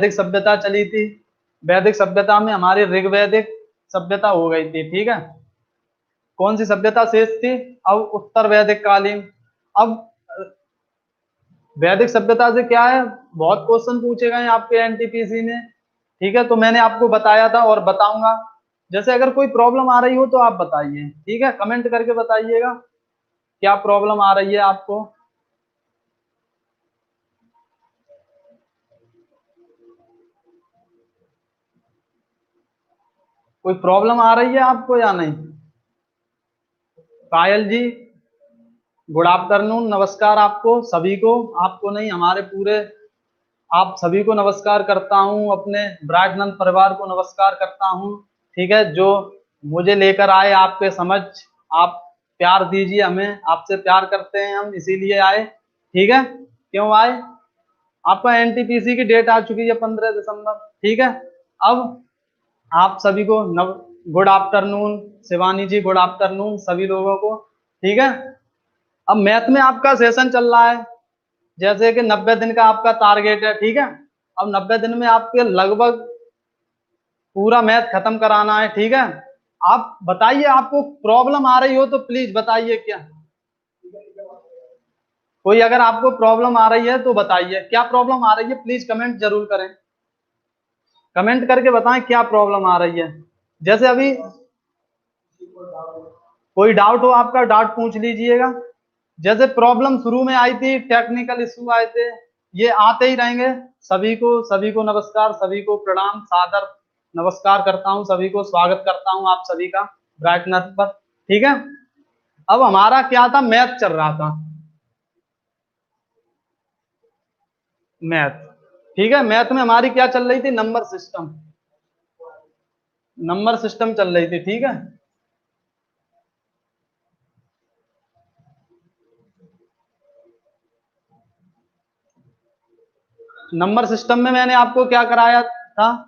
वैदिक सभ्यता चली थी, वैदिक सभ्यता में हमारी ऋग्वैदिक सभ्यता हो गई थी, ठीक है। कौन सी सभ्यता शेष थी? अब उत्तर वैदिक कालीन। अब वैदिक सभ्यता से क्या है, बहुत क्वेश्चन पूछे गए हैं आपके एनटीपीसी में, ठीक है। तो मैंने आपको बताया था और बताऊंगा। जैसे अगर कोई प्रॉब्लम आ रही हो तो आप बताइए, ठीक है, कमेंट करके बताइएगा क्या प्रॉब्लम आ रही है आपको। कोई प्रॉब्लम आ रही है आपको या नहीं? पायल जी, गुड आफ्टरनून, नमस्कार आपको सभी को। आपको नहीं, हमारे पूरे आप सभी को नमस्कार करता हूं, अपने ब्राइटनंद परिवार को नमस्कार करता हूं, ठीक है, जो मुझे लेकर आए आपके समझ। आप प्यार दीजिए हमें, आपसे प्यार करते हैं हम, इसीलिए आए, ठीक है। क्यों आए? आपका एनटीपीसी की डेट आ चुकी है 15 दिसंबर, ठीक है। अब आप सभी को गुड आफ्टरनून, शिवानी जी गुड आफ्टरनून सभी लोगों को, ठीक है। अब मैथ में आपका सेशन चल रहा है, जैसे कि 90 दिन का आपका टारगेट है, ठीक है। अब 90 दिन में आपके लगभग पूरा मैथ खत्म कराना है, ठीक है। आप बताइए, आपको प्रॉब्लम आ रही हो तो प्लीज बताइए क्या। कोई अगर आपको प्रॉब्लम आ रही है तो बताइए क्या प्रॉब्लम आ रही है, प्लीज कमेंट जरूर करें, कमेंट करके बताएं क्या प्रॉब्लम आ रही है। जैसे अभी कोई डाउट हो आपका, डाउट पूछ लीजिएगा। जैसे प्रॉब्लम शुरू में आई थी, टेक्निकल इशू आए थे, ये आते ही रहेंगे। सभी को नमस्कार, सभी को प्रणाम, सादर नमस्कार करता हूं, सभी को स्वागत करता हूं आप सभी का ब्राइटनेस पर, ठीक है। अब हमारा क्या था, मैथ चल रहा था, मैथ, ठीक है। मैथ में हमारी क्या चल रही थी, नंबर सिस्टम, नंबर सिस्टम चल रही थी, ठीक है। नंबर सिस्टम में मैंने आपको क्या कराया था,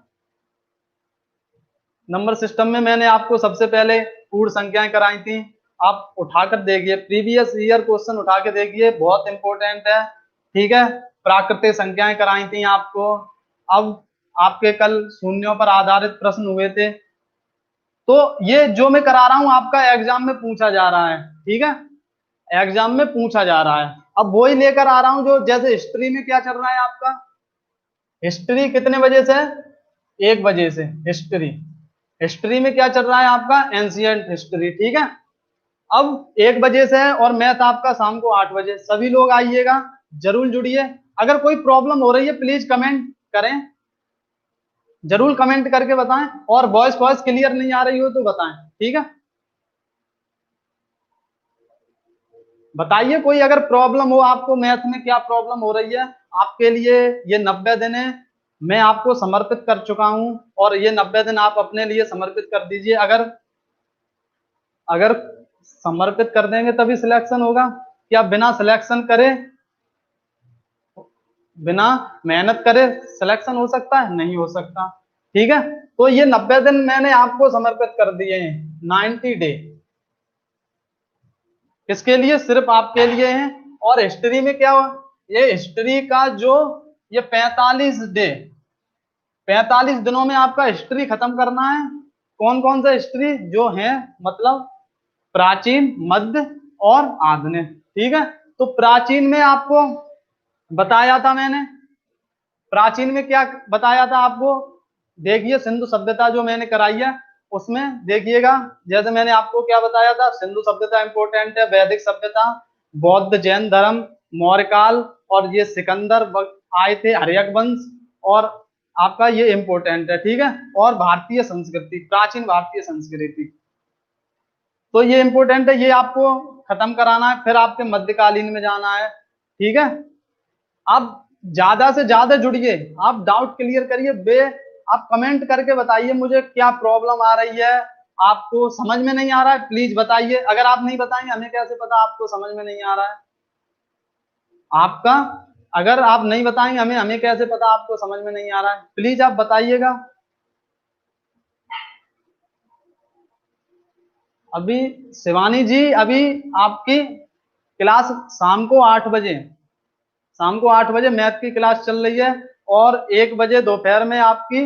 नंबर सिस्टम में मैंने आपको सबसे पहले पूर्ण संख्याएं कराई थी। आप उठाकर देखिए, प्रीवियस ईयर क्वेश्चन उठा के देखिए, बहुत इंपॉर्टेंट है, ठीक है। प्राकृतिक संख्याएं कराई थी आपको। अब आपके कल शून्यों पर आधारित प्रश्न हुए थे, तो ये जो मैं करा रहा हूं आपका एग्जाम में पूछा जा रहा है, ठीक है, एग्जाम में पूछा जा रहा है। अब वही लेकर आ रहा हूं, जो जैसे हिस्ट्री में क्या चल रहा है आपका, हिस्ट्री कितने बजे से? 1 बजे से हिस्ट्री, हिस्ट्री में क्या चल रहा है आपका, एंशियंट हिस्ट्री, ठीक है। अब 1 बजे से है और मैथ आपका शाम को 8 बजे। सभी लोग आइएगा, जरूर जुड़िए। अगर कोई प्रॉब्लम हो रही है प्लीज कमेंट करें, जरूर कमेंट करके बताएं, और वॉइस वॉइस क्लियर नहीं आ रही हो तो बताएं, ठीक है। बताइए कोई अगर प्रॉब्लम हो आपको, मैथ में क्या प्रॉब्लम हो रही है आपके लिए। ये 90 दिन है, मैं आपको समर्पित कर चुका हूं, और ये 90 दिन आप अपने लिए समर्पित कर दीजिए। अगर अगर समर्पित कर देंगे तभी सिलेक्शन होगा, क्या बिना सिलेक्शन करे, बिना मेहनत करे सिलेक्शन हो सकता है? नहीं हो सकता, ठीक है। तो ये 90 दिन मैंने आपको समर्पित कर दिए हैं, 90 डे, किसके लिए? सिर्फ आपके लिए हैं। और हिस्ट्री में क्या हुआ, ये हिस्ट्री का जो ये 45 डे, 45 दिनों में आपका हिस्ट्री खत्म करना है। कौन कौन सा हिस्ट्री जो है, मतलब प्राचीन, मध्य और आधुनिक, ठीक है। तो प्राचीन में आपको बताया था मैंने, प्राचीन में क्या बताया था आपको, देखिए सिंधु सभ्यता जो मैंने कराई है उसमें देखिएगा। जैसे मैंने आपको क्या बताया था, सिंधु सभ्यता इंपॉर्टेंट है, वैदिक सभ्यता, बौद्ध जैन धर्म, मौर्य काल, और ये सिकंदर आए थे, हर्यक वंश, और आपका ये इंपॉर्टेंट है, ठीक है। और भारतीय संस्कृति, प्राचीन भारतीय संस्कृति, तो ये इंपॉर्टेंट है, ये आपको खत्म कराना है। फिर आपके मध्यकालीन में जाना है, ठीक है। आप ज्यादा से ज्यादा जुड़िए, आप डाउट क्लियर करिए, आप कमेंट करके बताइए मुझे क्या प्रॉब्लम आ रही है, आपको समझ में नहीं आ रहा है प्लीज बताइए। अगर आप नहीं बताएंगे हमें कैसे पता आपको समझ में नहीं आ रहा है आपका, अगर आप नहीं बताएंगे हमें हमें कैसे पता आपको समझ में नहीं आ रहा है, प्लीज आप बताइएगा। अभी शिवानी जी, अभी आपकी क्लास शाम को 8 बजे, शाम को 8 बजे मैथ की क्लास चल रही है, और 1 बजे दोपहर में आपकी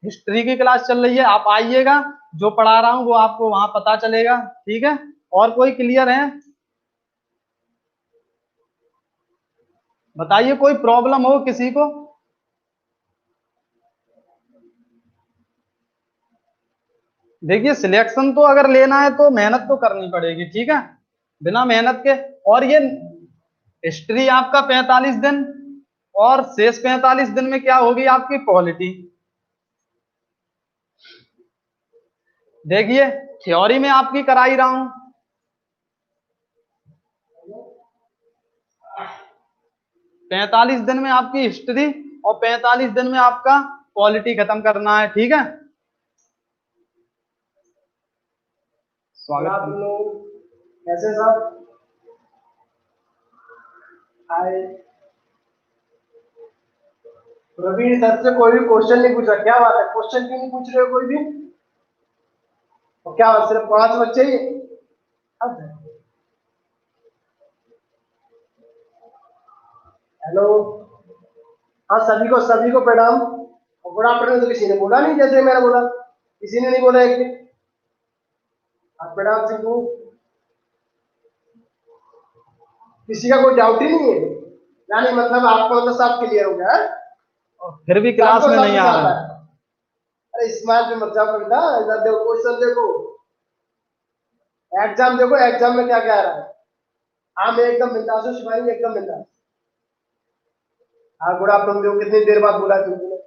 हिस्ट्री की क्लास चल रही है, आप आइएगा, जो पढ़ा रहा हूँ वो आपको वहां पता चलेगा। ठीक है, और कोई क्लियर है? बताइए, कोई प्रॉब्लम हो किसी को? देखिए, सिलेक्शन तो अगर लेना है तो मेहनत तो करनी पड़ेगी, ठीक है, बिना मेहनत के। और ये हिस्ट्री आपका 45 दिन, और शेष 45 दिन में क्या होगी आपकी पॉलिटी। देखिए, थ्योरी में आपकी कराई रहा हूं, 45 दिन में आपकी हिस्ट्री और 45 दिन में आपका पॉलिटी खत्म करना है। ठीक है, स्वागत आप लोग कैसे सब? हाय रवि, सर से कोई भी क्वेश्चन नहीं पूछा, क्या बात है? क्वेश्चन क्यों नहीं पूछ रहे हो कोई भी? और क्या सिर्फ 5 बच्चे ही? हेलो, हाँ सभी को प्रणाम। और गुड आफ्टरनून तो किसी ने बोला नहीं, जैसे मैंने बोला किसी ने नहीं बोला एक भी। आप प्रणाम सिंधु, किसी का कोई डाउट ही नहीं है? यानी मतलब आपको मतलब सब क्लियर हो गया है? फिर भी क्लास सबको में सब नहीं कुछ आ आता रहा। है? अरे स्माइल पे मत जाओ कविता, इधर देखो क्वेश्चन देखो, एग्जाम देखो, एग्जाम में क्या क्या आ रहा है। हाँ मैं एकदम बिंदास हूँ शिवानी, एकदम बिंदास। हाँ गुड आफ्टरनून, देखो कितनी देर बाद बोला तुमने।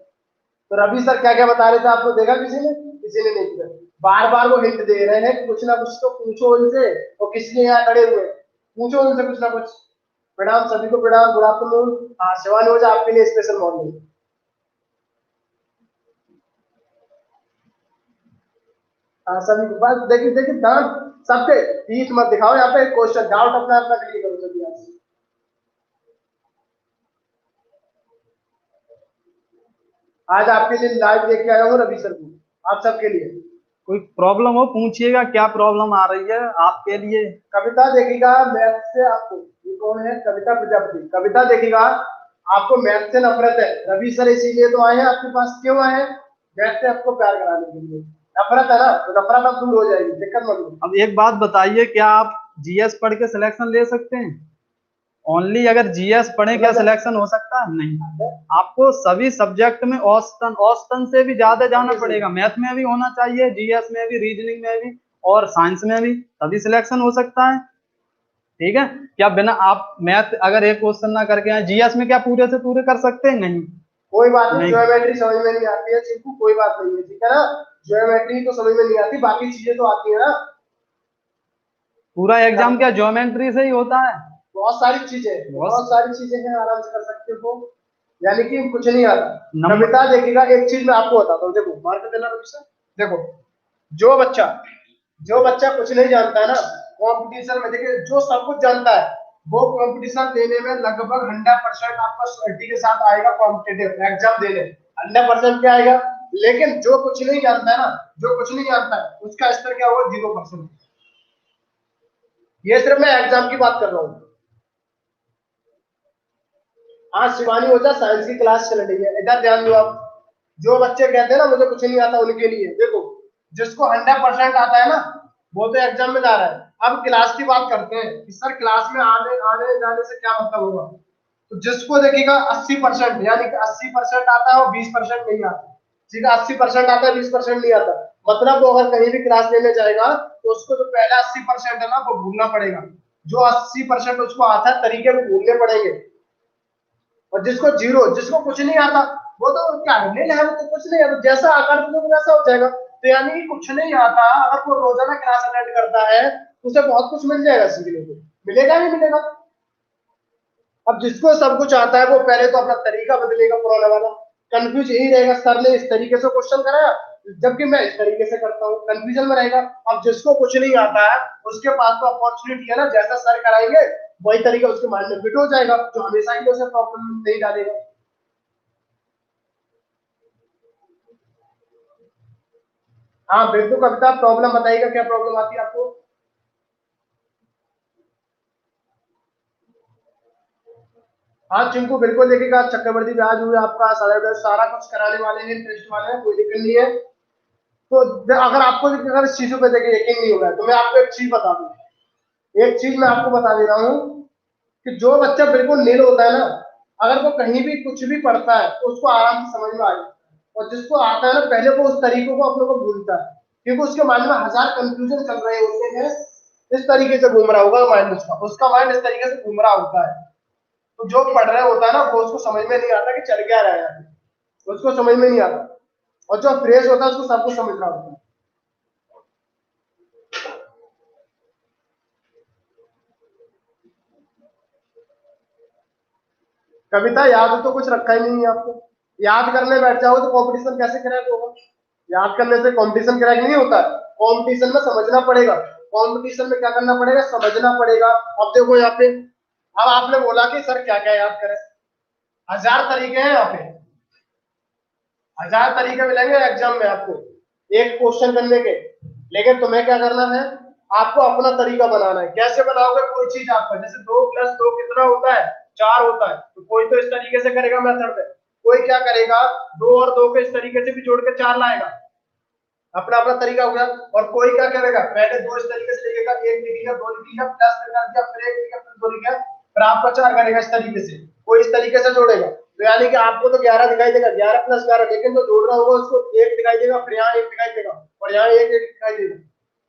तो रवि सर क्या क्या बता रहे थे, आपको देखा किसी ने? किसी ने नहीं किया। बार बार वो हिंट दे रहे हैं, कुछ ना कुछ तो पूछो उनसे, और किस लिए यहाँ खड़े हुए हैं? पूछो उनसे कुछ ना कुछ। प्रणाम सभी को, प्रणाम, गुड आफ्टरनून। हाँ शिवानी हो जाए आपके लिए स्पेशल मॉर्निंग। हाँ सभी को बस देखिए देखिए, डाउट सबके बीच मत दिखाओ, यहाँ पे क्वेश्चन डाउट अपना अपना क्लियर करो सभी यहाँ से। आज आपके लिए लाइव लेके आया हूँ रवि सर को, आप सबके लिए। कोई प्रॉब्लम हो पूछिएगा, क्या प्रॉब्लम आ रही है आपके लिए। कविता देखिएगा मैथ से आपको, ये कौन है? कविता प्रजापति। कविता देखिएगा, आपको मैथ से नफरत है, रवि सर इसीलिए तो आए हैं आपके पास। क्यों आए हैं? मैथ से आपको प्यार कराने के लिए। नफरत है ना, तो नफरत अब दूर हो जाएगी, दिक्कत मत लो। अब एक बात बताइए, क्या आप जीएस पढ़ के सिलेक्शन ले सकते हैं? ओनली अगर जीएस पढ़े क्या मतलब सिलेक्शन हो सकता है? नहीं, आपको सभी सब्जेक्ट में औसतन औसतन से भी ज्यादा जाना पड़ेगा। मैथ में भी होना चाहिए, जीएस में भी, रीजनिंग में भी, और साइंस में भी, तभी सिलेक्शन हो सकता है। ठीक है, क्या बिना आप मैथ अगर एक क्वेश्चन ना करके आए, जीएस में क्या पूरे से पूरे कर सकते हैं? नहीं, कोई बात नहीं, नहीं। ज्योमेट्री समझ में नहीं आती है चिंकू, कोई बात नहीं है, ठीक है ना? ज्योमेट्री तो समझ में नहीं आती, बाकी चीजें तो आती है ना। पूरा एग्जाम क्या ज्योमेट्री से ही होता है? बहुत सारी चीजें, बहुत सारी चीजें हैं, आराम से कर सकते हो। यानी कि कुछ नहीं आता। नंबर। कविता देखिएगा, एक चीज मैं आपको बताता हूँ, देखो मार्क देना रवि सर। देखो, जो बच्चा जो बच्चा कुछ नहीं जानता है ना, कंपटीशन में देखिए, जो सब कुछ जानता है वो कंपटीशन देने में लगभग 100% आपका श्योरिटी के साथ आएगा, कॉम्पिटेटिव एग्जाम देने 100% क्या आएगा। लेकिन जो कुछ नहीं जानता है ना, जो कुछ नहीं जानता है उसका स्तर क्या होगा? 0%। ये सिर्फ मैं एग्जाम की बात कर रहा हूँ। आज शिवानी ओझा साइंस की क्लास चल रही है, इधर ध्यान दो आप। जो बच्चे कहते हैं ना मुझे कुछ नहीं आता, उनके लिए देखो, जिसको 100% आता है ना, वो तो एग्जाम में जा रहा है। अब क्लास की बात करते हैं कि सर क्लास में आने आने जाने से क्या मतलब होगा। तो जिसको देखिएगा 80%, यानी कि 80% आता है और 20% नहीं आता। ठीक है, 80% आता है, 20% नहीं आता। मतलब वो अगर कहीं भी क्लास लेने जाएगा तो उसको जो पहला 80% है ना वो भूलना पड़ेगा। जो 80% उसको आता है तरीके वो भूलने पड़ेंगे। और जिसको जीरो, जिसको कुछ नहीं आता, वो तो क्या नहीं है, वो तो कुछ नहीं आता, जैसा आकार तो वैसा हो जाएगा। तो यानी कि कुछ नहीं आता, अगर वो रोजाना क्लास अटेंड करता है तो उसे बहुत कुछ मिल जाएगा सीखने को। मिलेगा नहीं मिलेगा? अब जिसको सब कुछ आता है वो पहले तो अपना तरीका बदलेगा, पुराना वाला। कंफ्यूज यही रहेगा, सर ने इस तरीके से क्वेश्चन कराया जबकि मैं इस तरीके से करता हूँ, कंफ्यूजन में रहेगा। अब जिसको कुछ नहीं आता है उसके पास तो अपॉर्चुनिटी है ना, जैसा सर कराएंगे वही तरीका उसके माइंड में फिट हो जाएगा, जो हमेशा के लिए उसे प्रॉब्लम नहीं डालेगा। हाँ बिल्कुल कविता, प्रॉब्लम बताइएगा, क्या प्रॉब्लम आती है आपको? हाँ चिंकू बिल्कुल देखिएगा, चक्रवर्ती ब्याज हुए आपका, सारा कुछ कराने वाले हैं, इंटरेस्ट वाले हैं, कोई दिक्कत नहीं है। तो अगर आपको अगर इस चीजों पे देखिए यकीन नहीं होगा तो मैं आपको एक चीज बता दूं, एक चीज मैं आपको बता दे रहा हूँ कि जो बच्चा बिल्कुल नील होता है ना, अगर वो कहीं भी कुछ भी पढ़ता है तो उसको आराम से समझ में आ जाता है, और जिसको आता है ना पहले वो उस तरीकों को अपने को भूलता है, क्योंकि उसके माइंड में हजार कंफ्यूजन चल रहे होते हैं, इस तरीके से घूम रहा होगा माइंड, उसका माइंड इस तरीके से घूम रहा होता है। तो जो पढ़ रहा होता है ना वो उसको समझ में नहीं आता कि चल क्या रहा है, उसको समझ में नहीं आता, और जो फ्रेश होता है उसको सब कुछ समझ रहा होता है। कविता याद तो कुछ रखा ही नहीं है आपको, याद करने बैठ जाओ तो कंपटीशन कैसे क्रैक होगा? याद करने से कंपटीशन क्रैक नहीं होता है, कंपटीशन में समझना पड़ेगा, कंपटीशन में क्या करना पड़ेगा, समझना पड़ेगा। अब देखो यहाँ पे, अब आपने बोला कि सर क्या क्या याद करें, हजार तरीके हैं यहाँ पे, हजार तरीके मिलेंगे एग्जाम में आपको एक क्वेश्चन करने के, लेकिन तुम्हें क्या करना है, आपको अपना तरीका बनाना है। कैसे बनाओगे कोई चीज आपका, जैसे 2 + 2 कितना होता है, 4 होता है, तो कोई तो इस तरीके से करेगा मेथड में, कोई क्या करेगा, 2 और 2 को इस तरीके से भी जोड़ के 4 लाएगा, अपना अपना तरीका हो गया। और कोई क्या करेगा, पहले 2 इस तरीके से लिखेगा, एक लिखेगा, 2 लिखेगा, प्लस कर दिया, फिर एक लिखेगा, फिर 2 लिखेगा, फिर आपका 4 करेगा इस तरीके से, कोई इस तरीके से जोड़ेगा, तो यानी कि आपको तो 11 दिखाई देगा, 11 + 11, लेकिन जो जोड़ रहा होगा उसको 1 दिखाई देगा, फिर यहाँ 1 दिखाई देगा, और यहाँ 1 1 दिखाई देगा।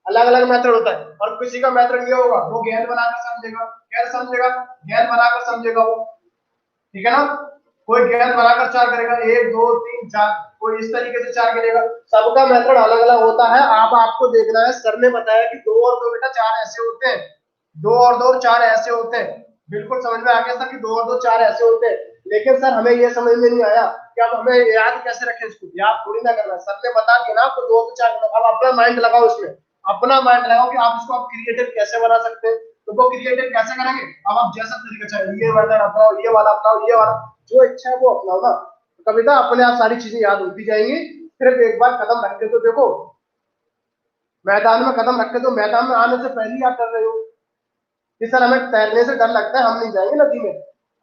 अलग अलग मेथड होता है, और किसी का मेथड ये होगा, वो गैर बनाकर समझेगा, गैर समझेगा, गैर बनाकर समझेगा वो, ठीक है ना। कोई गैस बनाकर 4 करेगा, 1 2 3 4, कोई इस तरीके से 4 करेगा, सबका मेथड अलग अलग होता है। आप आपको देखना है, सर ने बताया कि 2 और 2 बेटा 4 ऐसे होते हैं, 2 और 2 4 ऐसे होते हैं, बिल्कुल समझ में आ गया सर कि 2 और 2 4 ऐसे होते हैं। लेकिन सर हमें ये समझ में नहीं आया कि अब हमें याद कैसे रखें इसको, याद थोड़ी ना करना, सर ने बता दिया ना आपको 2 और 4, अब अपना माइंड लगाओ इसमें, अपना माइंड लगाओ कि आप इसको आप क्रिएटिव कैसे बना सकते हैं। तो वो क्रिएटिव कैसे करेंगे, अब आप जैसा तरीका चाहिए ये मेथड अपनाओ, ये वाला अपनाओ, ये वाला, जो इच्छा है वो अपनाओ ना, तो कविता अपने आप सारी चीजें याद होती जाएंगी। सिर्फ एक बार कदम रख के तो देखो, मैदान में कदम रख के, तो मैदान में आने से पहले ही आप डर रहे हो कि सर हमें तैरने से डर लगता है, हम नहीं जाएंगे नदी में,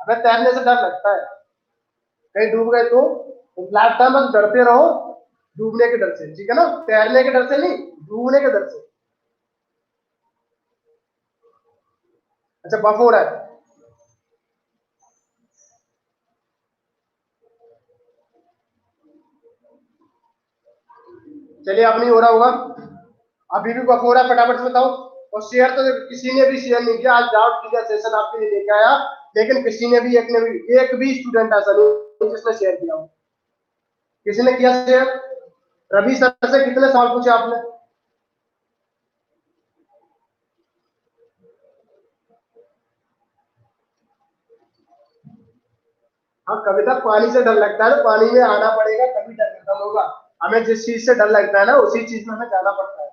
हमें तैरने से डर लगता है, कहीं डूब गए तो लाइफ टाइम बस डरते रहो डूबने के डर से, ठीक है ना, तैरने के डर से नहीं, डूबने के डर से। अच्छा बफ हो रहा है, चलिए अब नहीं हो रहा होगा, अभी भी बफ हो रहा है, फटाफट से बताओ। और शेयर तो किसी ने भी शेयर नहीं किया, आज डाउट क्लियर सेशन आपके लिए लेके आया, लेकिन किसी ने भी, एक भी स्टूडेंट ऐसा नहीं जिसने शेयर किया हो, किसी ने किया शेयर? रवि सर से कितने सवाल पूछे आपने? हाँ कविता, पानी से डर लगता है तो पानी में आना पड़ेगा तभी डर खत्म होगा, हमें जिस चीज से डर लगता है ना उसी चीज में हमें जाना पड़ता है,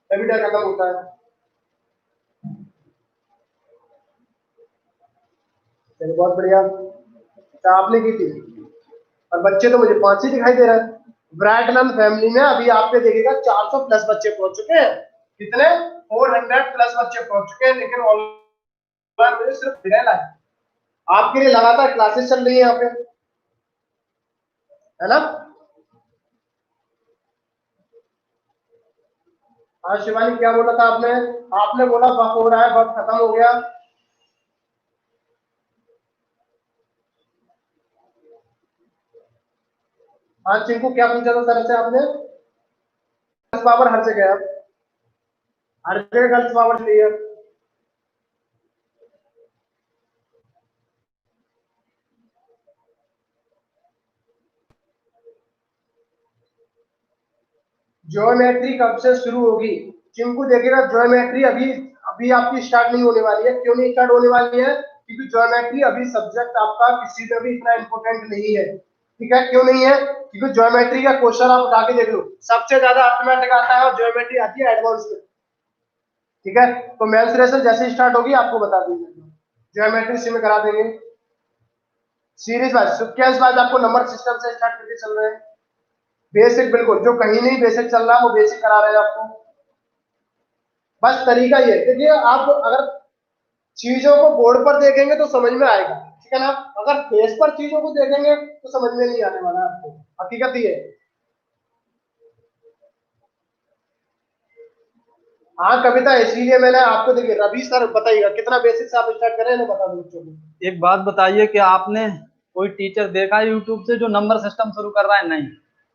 तभी डर खत्म होता है। चलिए बहुत बढ़िया, तो आपने की थी, और बच्चे तो मुझे 5 ही दिखाई दे रहे हैं। ब्राइटनल फैमिली में अभी आपके देखिएगा 400 प्लस बच्चे पहुंच चुके हैं, कितने, 400 प्लस बच्चे पहुंच चुके हैं, लेकिन ऑनलाइन में सिर्फ 13 लाख, आपके लिए लगातार क्लासेस चल रही है यहाँ पे, है ना। हाँ शिवानी क्या बोला था आपने? आपने बोला वक्त हो रहा है, वक्त खत्म हो गया। हाँ चिंकू क्या पूछा था सर से आपने? पावर हर जगह है, हर जगह गर्ल्स पावर चाहिए। ज्योमेट्री कब से शुरू होगी? चिंकू देखिएगा ज्योमेट्री अभी अभी आपकी स्टार्ट नहीं होने वाली है, क्यों नहीं स्टार्ट होने वाली है, क्योंकि ज्योमेट्री अभी सब्जेक्ट आपका किसी में भी इतना इंपॉर्टेंट नहीं है, ठीक है, क्यों नहीं है, क्योंकि ज्योमेट्री का क्वेश्चन आप उठा के देख लो, सबसे ज्यादा अर्थमेटिक आता है और ज्योमेट्री आती है एडवांस में, ठीक है। तो मेंसुरेशन जैसे स्टार्ट होगी आपको बता देंगे, ज्योमेट्री सी में करा देंगे, सीरीज वाइज सीक्वेंस वाइज आपको नंबर सिस्टम से स्टार्ट करके चल रहे हैं, बेसिक बिल्कुल, जो कहीं नहीं बेसिक चल रहा है वो बेसिक करा रहे हैं आपको। बस तरीका ये देखिए, आप अगर चीजों को बोर्ड पर देखेंगे तो समझ में आएगा, ठीक है ना। अगर फेस पर चीजों को देखेंगे तो समझ में नहीं आने वाला आपको, हकीकत ये है। हाँ कविता, इसीलिए मैंने आपको, देखिए रवि सर बताइएगा कितना बेसिक से आप स्टार्ट करें ना, बता दो बच्चों को। एक बात बताइए कि आपने कोई टीचर देखा है यूट्यूब से जो नंबर सिस्टम शुरू कर रहा है? नहीं।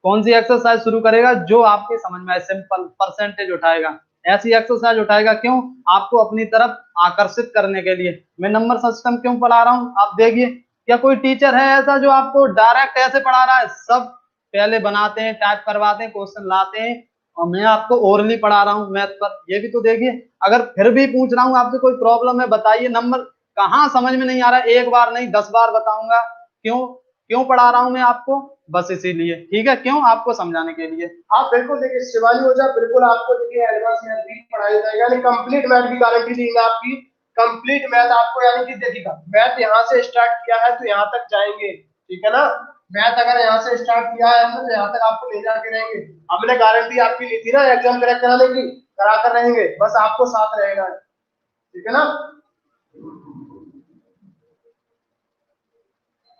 कौन सी एक्सरसाइज शुरू करेगा जो आपके समझ में आए? सिंपल परसेंटेज उठाएगा, ऐसी एक्सरसाइज उठाएगा। क्यों? आपको अपनी तरफ आकर्षित करने के लिए। मैं नंबर सिस्टम क्यों पढ़ा रहा हूँ आप देखिए। क्या कोई टीचर है ऐसा जो आपको डायरेक्ट ऐसे पढ़ा रहा है? सब पहले बनाते हैं, टाइप करवाते हैं, क्वेश्चन लाते हैं, और मैं आपको ओरली पढ़ा रहा हूँ मैथ पर। ये भी तो देखिए। अगर फिर भी पूछ रहा हूँ आपसे कोई प्रॉब्लम है बताइए, नंबर कहाँ समझ में नहीं आ रहा है? एक बार नहीं 10 बार बताऊंगा। क्यों? क्यों पढ़ा रहा हूं मैं आपको? बस इसीलिए। ठीक है, क्यों? आपको समझाने के लिए। आप बिल्कुल देखिए शिवानी ओझा, बिल्कुल आपको देखिए एडवांस मैथ भी पढ़ाई जाएगा, यानी कंप्लीट मैथ की गारंटी देंगे आपकी। कंप्लीट मैथ आपको, यानी कि देखिएगा मैथ यहाँ से स्टार्ट किया है तो यहाँ तक जाएंगे, ठीक है ना। मैथ अगर यहाँ से स्टार्ट किया है हमने तो यहाँ तक आपको ले जाके रहेंगे। हमने गारंटी आपकी ली थी ना एग्जाम क्रैक कराने की, करा कर रहेंगे, बस आपको साथ रहेगा, ठीक है ना।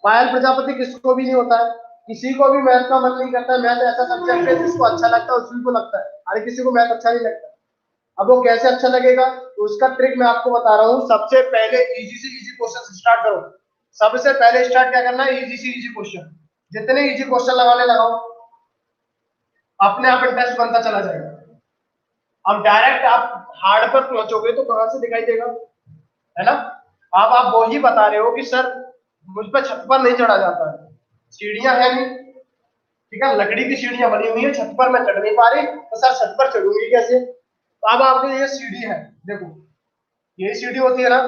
पायल प्रजापति किसको भी नहीं होता है, किसी को भी मैथ का मन नहीं करता है। मैथ ऐसा सब्जेक्ट है जिसको अच्छा लगता है उसी को लगता है, अरे किसी को मैथ अच्छा नहीं लगता। अब वो कैसे अच्छा लगेगा, तो उसका ट्रिक मैं आपको बता रहा हूँ। सबसे पहले इजी से इजी क्वेश्चन स्टार्ट करो। सबसे पहले स्टार्ट क्या करना है, इजी से इजी क्वेश्चन। जितने इजी क्वेश्चन लगाने लगाओ अपने आप इंटरेस्ट बनता चला जाएगा। अब डायरेक्ट आप हार्ड पर पहुंचोगे तो कहां से दिखाई देगा, है ना। अब आप वो ही बता रहे हो कि सर मुझ पर छत पर नहीं चढ़ा जाता है, सीढ़ियां है नहीं, ठीक है, लकड़ी की सीढ़ियां बनी हुई है, छत पर मैं चढ़ नहीं पा रही, तो सर छत पर चढ़ूंगी कैसे। तो अब आपके ये सीढ़ी है, देखो ये सीढ़ी होती है ना।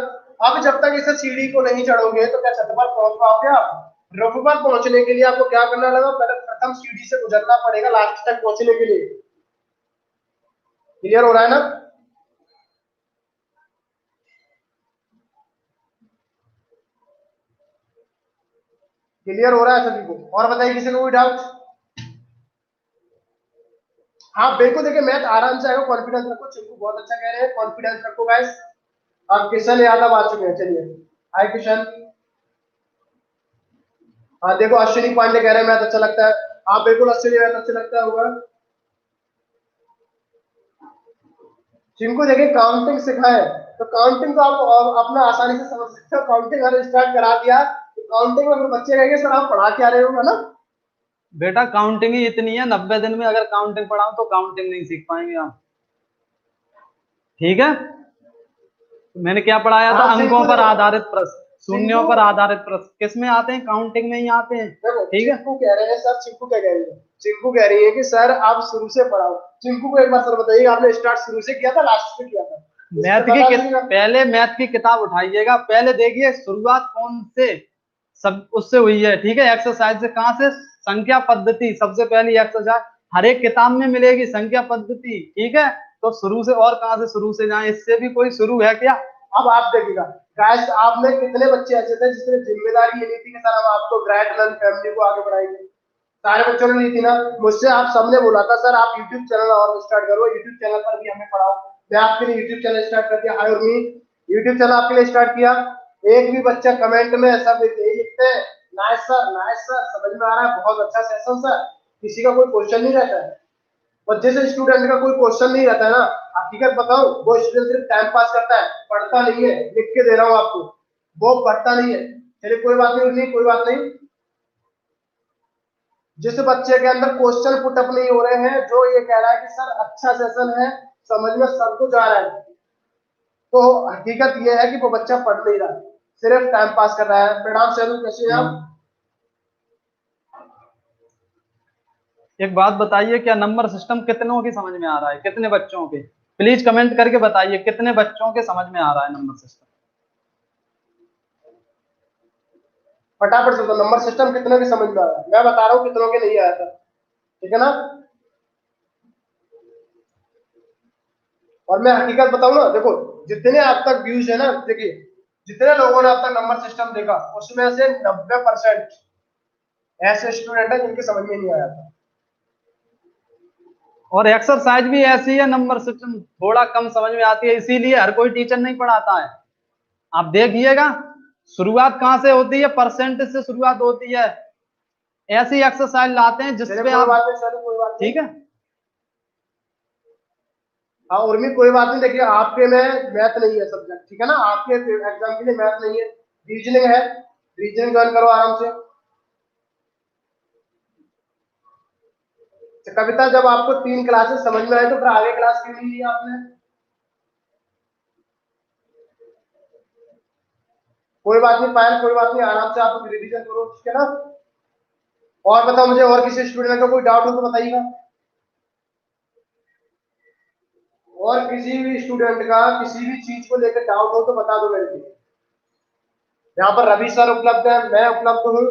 अब जब तक इस सीढ़ी को नहीं चढ़ोगे तो क्या छत पर पहुंच पाओगे आप? रुख पर पहुंचने के लिए आपको क्या करना लगा, पहले प्रथम सीढ़ी से गुजरना पड़ेगा लास्ट तक पहुंचने के लिए। क्लियर हो रहा है ना। क्लियर हो रहा है सभी को? और बताइए किसी को कोई डाउट? हाँ बिल्कुल, देखिए मैथ आराम से आएगा, कॉन्फिडेंस रखो। चिंकू बहुत अच्छा कह रहे हैं, कॉन्फिडेंस रखो गाइस। अब किशन यादव आ चुके हैं, चलिए हाय किशन। हाँ देखो अश्विनी पांडे कह रहे हैं मैथ अच्छा लगता है। हाँ बिल्कुल अश्विनी मैथ अच्छा लगता है होगा। जिनको देखिए काउंटिंग सिखाए तो काउंटिंग तो आप अपना आसानी से समझ सकते हो। काउंटिंग अगर स्टार्ट करा दिया तो काउंटिंग में फिर बच्चे कहेंगे सर आप पढ़ा क्या रहे हो, है ना। बेटा काउंटिंग ही इतनी है, 90 दिन में अगर काउंटिंग पढ़ाऊं तो काउंटिंग नहीं सीख पाएंगे आप। ठीक है। मैंने क्या पढ़ाया था? हाँ अंकों चिंकू पर देखो, आधारित प्रश्न, शून्यों चिंकू पर आधारित प्रश्न किस में आते हैं? काउंटिंग में ही आते हैं। देखो ठीक है। चिंकू कह रहे हैं सर, चिंकू क्या कह रही है, चिंकू कह रही है कि सर आप शुरू से पढ़ाओ। चिंकू को एक बार सर बताइए, आपने स्टार्ट शुरू से किया था लास्ट से किया था, इस पे बता दीजिएगा। पहले मैथ की किताब उठाइएगा, पहले देखिए शुरुआत कौन से सब उससे हुई है। ठीक है, एक्सरसाइज से। कहाँ से? संख्या पद्धति, सबसे पहली एक्सरसाइज हर एक किताब में मिलेगी, संख्या पद्धति। ठीक है, तो शुरू से, और कहाँ से शुरू से जाए? इससे भी कोई शुरू है क्या? अब आप देखिएगा गाइस, आप में कितने बच्चे ऐसे थे जिसने जिम्मेदारी ये ली थी कि सर हम आपको ग्रैंड लन फैमिली को आगे बढ़ाएंगे। सारे बच्चों ने ली थी ना। मुझसे आप सबने बोला था सर आप यूट्यूब चैनल और स्टार्ट करो, यूट्यूब चैनल पर भी हमें पढ़ाओ। मैं आपके लिए यूट्यूब चैनल स्टार्ट कर दिया, हाय उर्मी, यूट्यूब चैनल आपके लिए स्टार्ट किया। एक भी बच्चा कमेंट में सब यही लिखते हैं, नाइस सर, समझ में आ रहा है, बहुत अच्छा सेशन सर। किसी का कोई क्वेश्चन नहीं रहता है। और जिस स्टूडेंट का कोई क्वेश्चन नहीं रहता है ना, हकीकत बताऊं, वो स्टूडेंट सिर्फ टाइम पास करता है, पढ़ता नहीं है। लिख के दे रहा हूं आपको, वो पढ़ता नहीं है। चलिए कोई बात नहीं, कोई बात नहीं। जिस बच्चे के अंदर क्वेश्चन पुटअप नहीं हो रहे हैं, जो ये कह रहा है कि सर अच्छा सेशन है, समझ में सब कुछ आ रहा है, तो हकीकत ये है कि वो बच्चा पढ़ नहीं रहा है, सिर्फ टाइम पास कर रहा है। प्रणाम सर, कैसे हैं आप? एक बात बताइए, क्या नंबर सिस्टम कितनों की समझ में आ रहा है? कितने बच्चों के? प्लीज कमेंट करके बताइए कितने बच्चों के समझ में आ रहा है नंबर सिस्टम। फटाफट से, तो नंबर सिस्टम कितनों की समझ में आया, मैं बता रहा हूँ कितनों के नहीं आया था, ठीक है ना। और मैं हकीकत बताऊं ना, देखो जितने अब तक व्यूज है ना, देखिए जितने लोगों ने अब तक नंबर सिस्टम देखा उसमें से 90% ऐसे स्टूडेंट है जिनके समझ में नहीं आया था। और एक्सरसाइज भी ऐसी है, नंबर सिस्टम थोड़ा कम समझ में आती है, इसीलिए हर कोई टीचर नहीं पढ़ाता है। आप देखिएगा, शुरुआत कहाँ से होती है? परसेंटेज से शुरुआत होती है। ऐसी एक्सरसाइज लाते हैं चलिए जिसपे कोई आप, बात नहीं सर, कोई बात नहीं। ठीक है। हाँ उर्मी कोई बात नहीं, देखिए आपके में मैथ नहीं है सब्जेक्ट, ठीक है ना, आपके एग्जाम के लिए मैथ नहीं है, रीजनिंग है, रीजनिंग ज्वाइन करो आराम से। तो कविता, जब आपको 3 क्लासेस समझ में आए तो फिर आगे क्लास क्यों नहीं ली आपने? कोई बात नहीं पायल, कोई बात नहीं, आराम से आप रिवीजन करो, ठीक है ना। और बताओ मुझे, और किसी स्टूडेंट का कोई डाउट हो तो बताइएगा। और किसी भी स्टूडेंट का किसी भी चीज को लेकर डाउट हो तो बता दो मेरे को। यहाँ पर रवि सर उपलब्ध है, मैं उपलब्ध हूँ।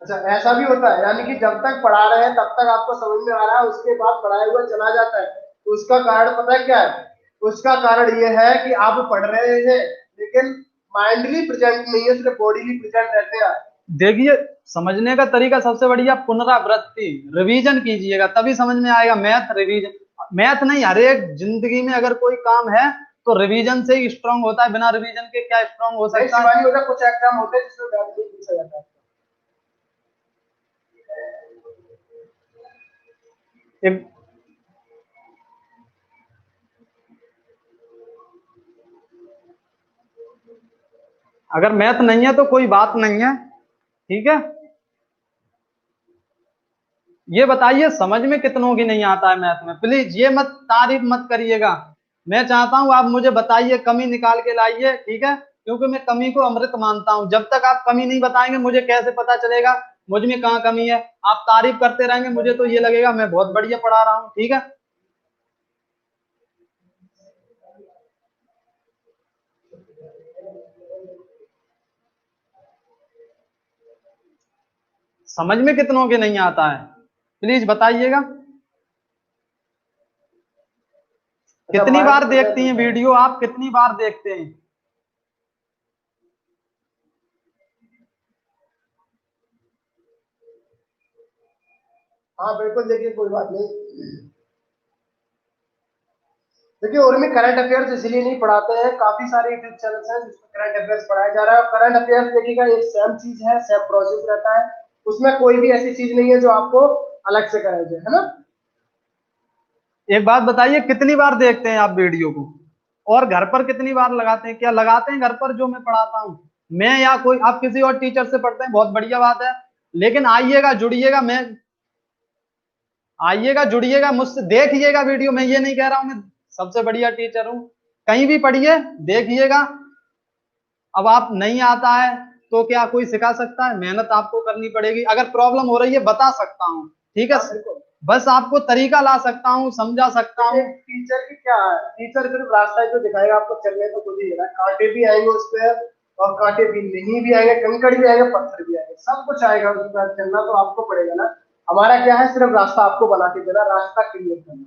अच्छा ऐसा भी होता है, यानी कि जब तक पढ़ा रहे हैं तब तक आपको समझ में आ रहा है, उसके बाद पढ़ाया हुआ चला जाता है, तो उसका कारण पता है क्या है? उसका कारण ये है कि आप पढ़ रहे हैं लेकिन माइंडली प्रेजेंट नहीं है, सिर्फ बॉडीली प्रेजेंट रहते हैं। देखिए, समझने का तरीका सबसे बढ़िया पुनरावृत्ति, रिवीजन कीजिएगा तभी समझ में आएगा। मैथ रिवीजन, मैथ नहीं, हर एक जिंदगी में अगर कोई काम है तो रिवीजन से ही स्ट्रांग होता है। बिना रिवीजन के क्या स्ट्रांग हो नहीं सकता है? शिवानी, होता कुछ एग्जाम होते हैं जिसमें मैथ नहीं पूछा जाता है। एक, अगर मैथ नहीं है तो कोई बात नहीं है, ठीक है। ये बताइए, समझ में कितनों की नहीं आता है मैथ में? प्लीज ये मत तारीफ मत करिएगा। मैं चाहता हूं आप मुझे बताइए, कमी निकाल के लाइए, ठीक है, क्योंकि मैं कमी को अमृत मानता हूं। जब तक आप कमी नहीं बताएंगे मुझे कैसे पता चलेगा मुझ में कहाँ कमी है? आप तारीफ करते रहेंगे मुझे तो ये लगेगा मैं बहुत बढ़िया पढ़ा रहा हूँ, ठीक है। समझ में कितनों के नहीं आता है, प्लीज बताइएगा। अच्छा कितनी माइंड बार प्रेजेंट देखती हैं होता है। वीडियो आप? कितनी बार देखते हैं? हाँ बिल्कुल, देखिए कोई बात नहीं। देखिए और में करंट अफेयर्स इसलिए नहीं पढ़ाते हैं, काफी सारे यूट्यूब चैनल्स हैं जिसमें करंट अफेयर्स पढ़ाया जा रहा है, और करंट अफेयर्स देखिएगा एक सेम चीज है, सेम प्रोसेस रहता है, उसमें कोई भी ऐसी चीज नहीं है जो आपको अलग से कराया जाए, है ना। एक बात बताइए, कितनी बार देखते हैं आप वीडियो को? और घर पर कितनी बार लगाते हैं? क्या लगाते हैं घर पर जो मैं पढ़ाता हूँ? मैं या कोई, आप किसी और टीचर से पढ़ते हैं, बहुत बढ़िया बात है, लेकिन आइएगा जुड़िएगा, मैं आइएगा जुड़िएगा मुझसे, देखिएगा वीडियो। मैं ये नहीं कह रहा हूं मैं सबसे बढ़िया टीचर हूं, कहीं भी पढ़िए देखिएगा। अब आप नहीं आता है तो क्या कोई सिखा सकता है? मेहनत आपको करनी पड़ेगी। अगर प्रॉब्लम हो रही है बता सकता हूँ, ठीक है, हाँ बिल्कुल। बस आपको तरीका ला सकता हूँ, समझा सकता हूँ। देखिए टीचर की क्या है, टीचर सिर्फ रास्ता ही तो दिखाएगा आपको, चलने तो खुद ही है, कांटे भी आएंगे उस पर और कांटे भी नहीं भी आएंगे, कंकड़ भी आएंगे, पत्थर भी आएंगे, सब कुछ आएगा, उसके बाद चलना तो आपको पड़ेगा ना। हमारा क्या है, सिर्फ रास्ता आपको बना के देना, रास्ता क्लियर करना।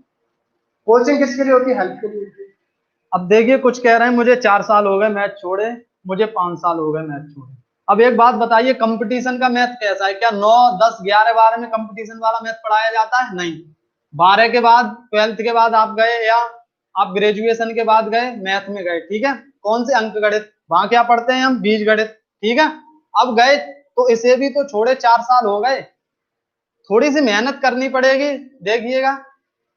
कोचिंग किसके लिए होती है? हेल्प के लिए होती है। अब देखिए, कुछ कह रहे हैं मुझे 4 साल हो गए मैथ छोड़े, मुझे 5 साल हो गए मैथ छोड़े। अब एक बात बताइए, कंपटीशन का मैथ कैसा है? क्या 9, 10, 11, 12 में कंपटीशन वाला मैथ पढ़ाया जाता है? नहीं। 12 के बाद, 12th के बाद आप गए, या आप ग्रेजुएशन के बाद गए मैथ में गए, ठीक है, कौन से अंक गणित, वहां क्या पढ़ते हैं हम? बीज गणित, ठीक है। अब गए तो इसे भी तो छोड़े 4 साल हो गए, थोड़ी सी मेहनत करनी पड़ेगी, देखिएगा,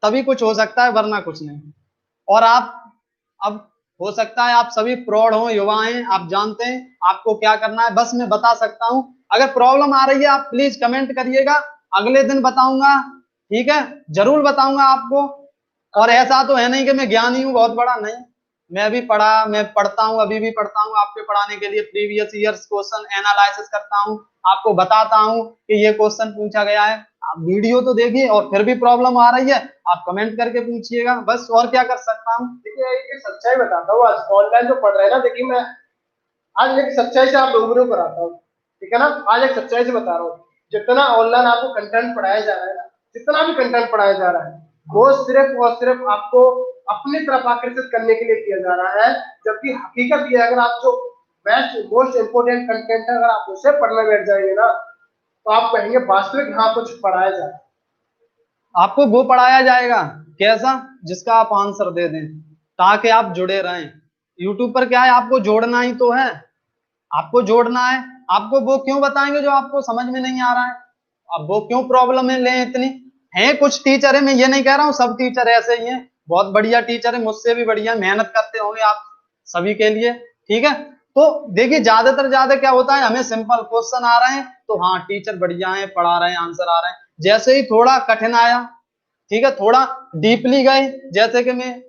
तभी कुछ हो सकता है, वरना कुछ नहीं। और आप, अब हो सकता है आप सभी प्रौढ़ हो, युवा हैं, आप जानते हैं आपको क्या करना है, बस मैं बता सकता हूं। अगर प्रॉब्लम आ रही है आप प्लीज कमेंट करिएगा, अगले दिन बताऊंगा, ठीक है, जरूर बताऊंगा आपको। और ऐसा तो है नहीं कि मैं ज्ञानी हूँ बहुत बड़ा, नहीं, मैं पढ़ता हूँ, अभी भी पढ़ता हूँ आपके पढ़ाने के लिए, प्रीवियस ईयर्स क्वेश्चन एनालिसिस करता हूँ, आपको बताता हूँ कि ये क्वेश्चन पूछा गया है। आप वीडियो तो देखिए, और फिर भी प्रॉब्लम आ रही है आप कमेंट करके पूछिएगा, बस और क्या कर सकता हूँ। देखिए एक सच्चाई बताता हूँ, आज ऑनलाइन जो पढ़ रहे हैं ना, देखिए मैं आज एक सच्चाई से आप रूबरू कराता हूँ, ठीक है ना, आज एक सच्चाई से बता रहा हूँ। जितना ऑनलाइन आपको कंटेंट पढ़ाया जा रहा है ना, जितना भी कंटेंट पढ़ाया जा रहा है, वो सिर्फ और सिर्फ आपको अपनी तरफ आकर्षित करने के लिए किया जा रहा है, जबकि हकीकत ये है, अगर आप जो बेस्ट मोस्ट इंपोर्टेंट कंटेंट है अगर आप उसे पढ़ने बैठ जाएंगे ना, तो आप कहेंगे वास्तविक हाँ कुछ पढ़ाया जाए। आपको वो पढ़ाया जाएगा कैसा, जिसका आप आंसर दे दें, ताकि आप जुड़े रहें। यूट्यूब पर क्या है, आपको जोड़ना ही तो है, आपको जोड़ना है। आपको वो क्यों बताएंगे जो आपको समझ में नहीं आ रहा है, अब वो क्यों प्रॉब्लम है ले इतनी। है कुछ टीचर है, मैं ये नहीं कह रहा हूँ सब टीचर ऐसे ही हैं, बहुत बढ़िया टीचर है, मुझसे भी बढ़िया मेहनत करते होंगे आप सभी के लिए, ठीक है। तो देखिए ज्यादा क्या होता है, हमें सिंपल क्वेश्चन आ रहे हैं तो हाँ टीचर बढ़िया है, पढ़ा रहे हैं, आंसर आ रहे हैं। जैसे ही थोड़ा कठिन आया, ठीक है, थोड़ा डीपली गए, जैसे कि मैं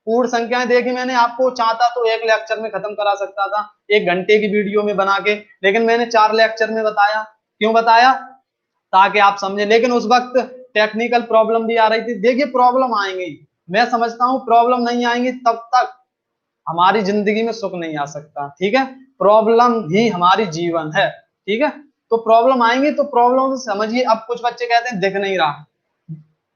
पूर्ण संख्याएं देखी, मैंने आपको चाहता तो एक लेक्चर में खत्म करा सकता था, 1 घंटे की वीडियो में बना के, लेकिन मैंने 4 लेक्चर में बताया। क्यों बताया, ताकि आप समझे। लेकिन उस वक्त टेक्निकल प्रॉब्लम भी आ रही थी। देखिए प्रॉब्लम आएंगी, मैं समझता हूं प्रॉब्लम नहीं आएंगी तब तक हमारी जिंदगी में सुख नहीं आ सकता, ठीक है। प्रॉब्लम ही हमारी जीवन है, ठीक है। तो प्रॉब्लम आएंगी तो प्रॉब्लम समझिए। अब कुछ बच्चे कहते हैं दिख नहीं रहा,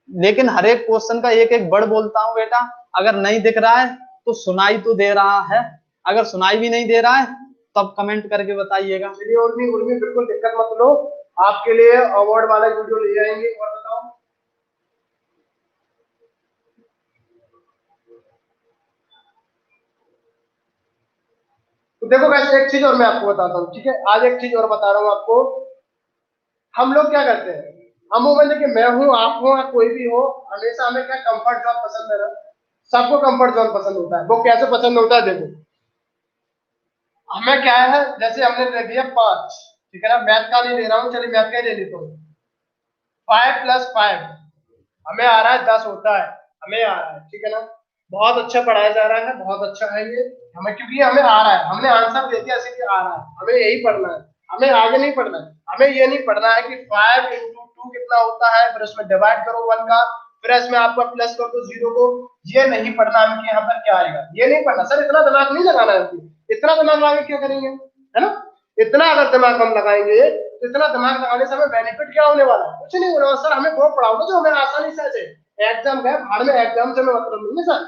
लेकिन हर एक क्वेश्चन का एक एक वर्ड बोलता हूं बेटा, अगर नहीं दिख रहा है तो सुनाई तो दे रहा है, अगर सुनाई भी नहीं दे रहा है तब कमेंट करके बताइएगा। चलिए उर्मी बिल्कुल दिक्कत मत लो, आपके लिए अवार्ड वाला वीडियो ले जाएंगे। और बताओ, तो देखो वैसे एक चीज और मैं आपको बताता हूँ, ठीक है, आज एक चीज और बता रहा हूँ आपको। हम लोग क्या करते हैं, हम वो देखिए मैं हूँ, आप हो, या कोई भी हो, हमेशा हमें क्या कंफर्ट जोन पसंद है ना। सबको कंफर्ट जोन पसंद होता है। वो कैसे पसंद होता है, देखो हमें क्या है, जैसे हमने ले दिया 5, ठीक है ना, मैथ का नहीं ले रहा हूँ, चलिए मैथ का ही ले लेता हूँ। 5 + 5 हमें आ रहा है 10 होता है, हमें आ रहा है, ठीक है ना। बहुत अच्छा पढ़ाया जा रहा है, बहुत अच्छा है ये हमें, क्योंकि हमें आ रहा है, हमने आंसर दे दिया इसलिए आ रहा है, हमें यही पढ़ना है, हमें आगे नहीं पढ़ना है। हमें ये नहीं पढ़ना है कि 5 × 2 कितना होता है, फिर उसमें डिवाइड करो 1 का, फिर इसमें आपका प्लस कर दो 0 को। ये नहीं पढ़ना हमें कि यहाँ पर क्या आएगा, ये नहीं पढ़ना। सर इतना दिमाग नहीं लगाना है, इतना दिमाग लगा के क्या करेंगे, है ना। इतना अगर दिमाग हम लगाएंगे तो इतना दिमाग लगाने से हमें बेनिफिट क्या होने वाला है, कुछ नहीं होने वाला। सर हमें वो पढ़ाओ ना जो हमें आसानी से एग्जाम गए भाड़ में, एग्जाम से हमें मतलब नहीं है सर,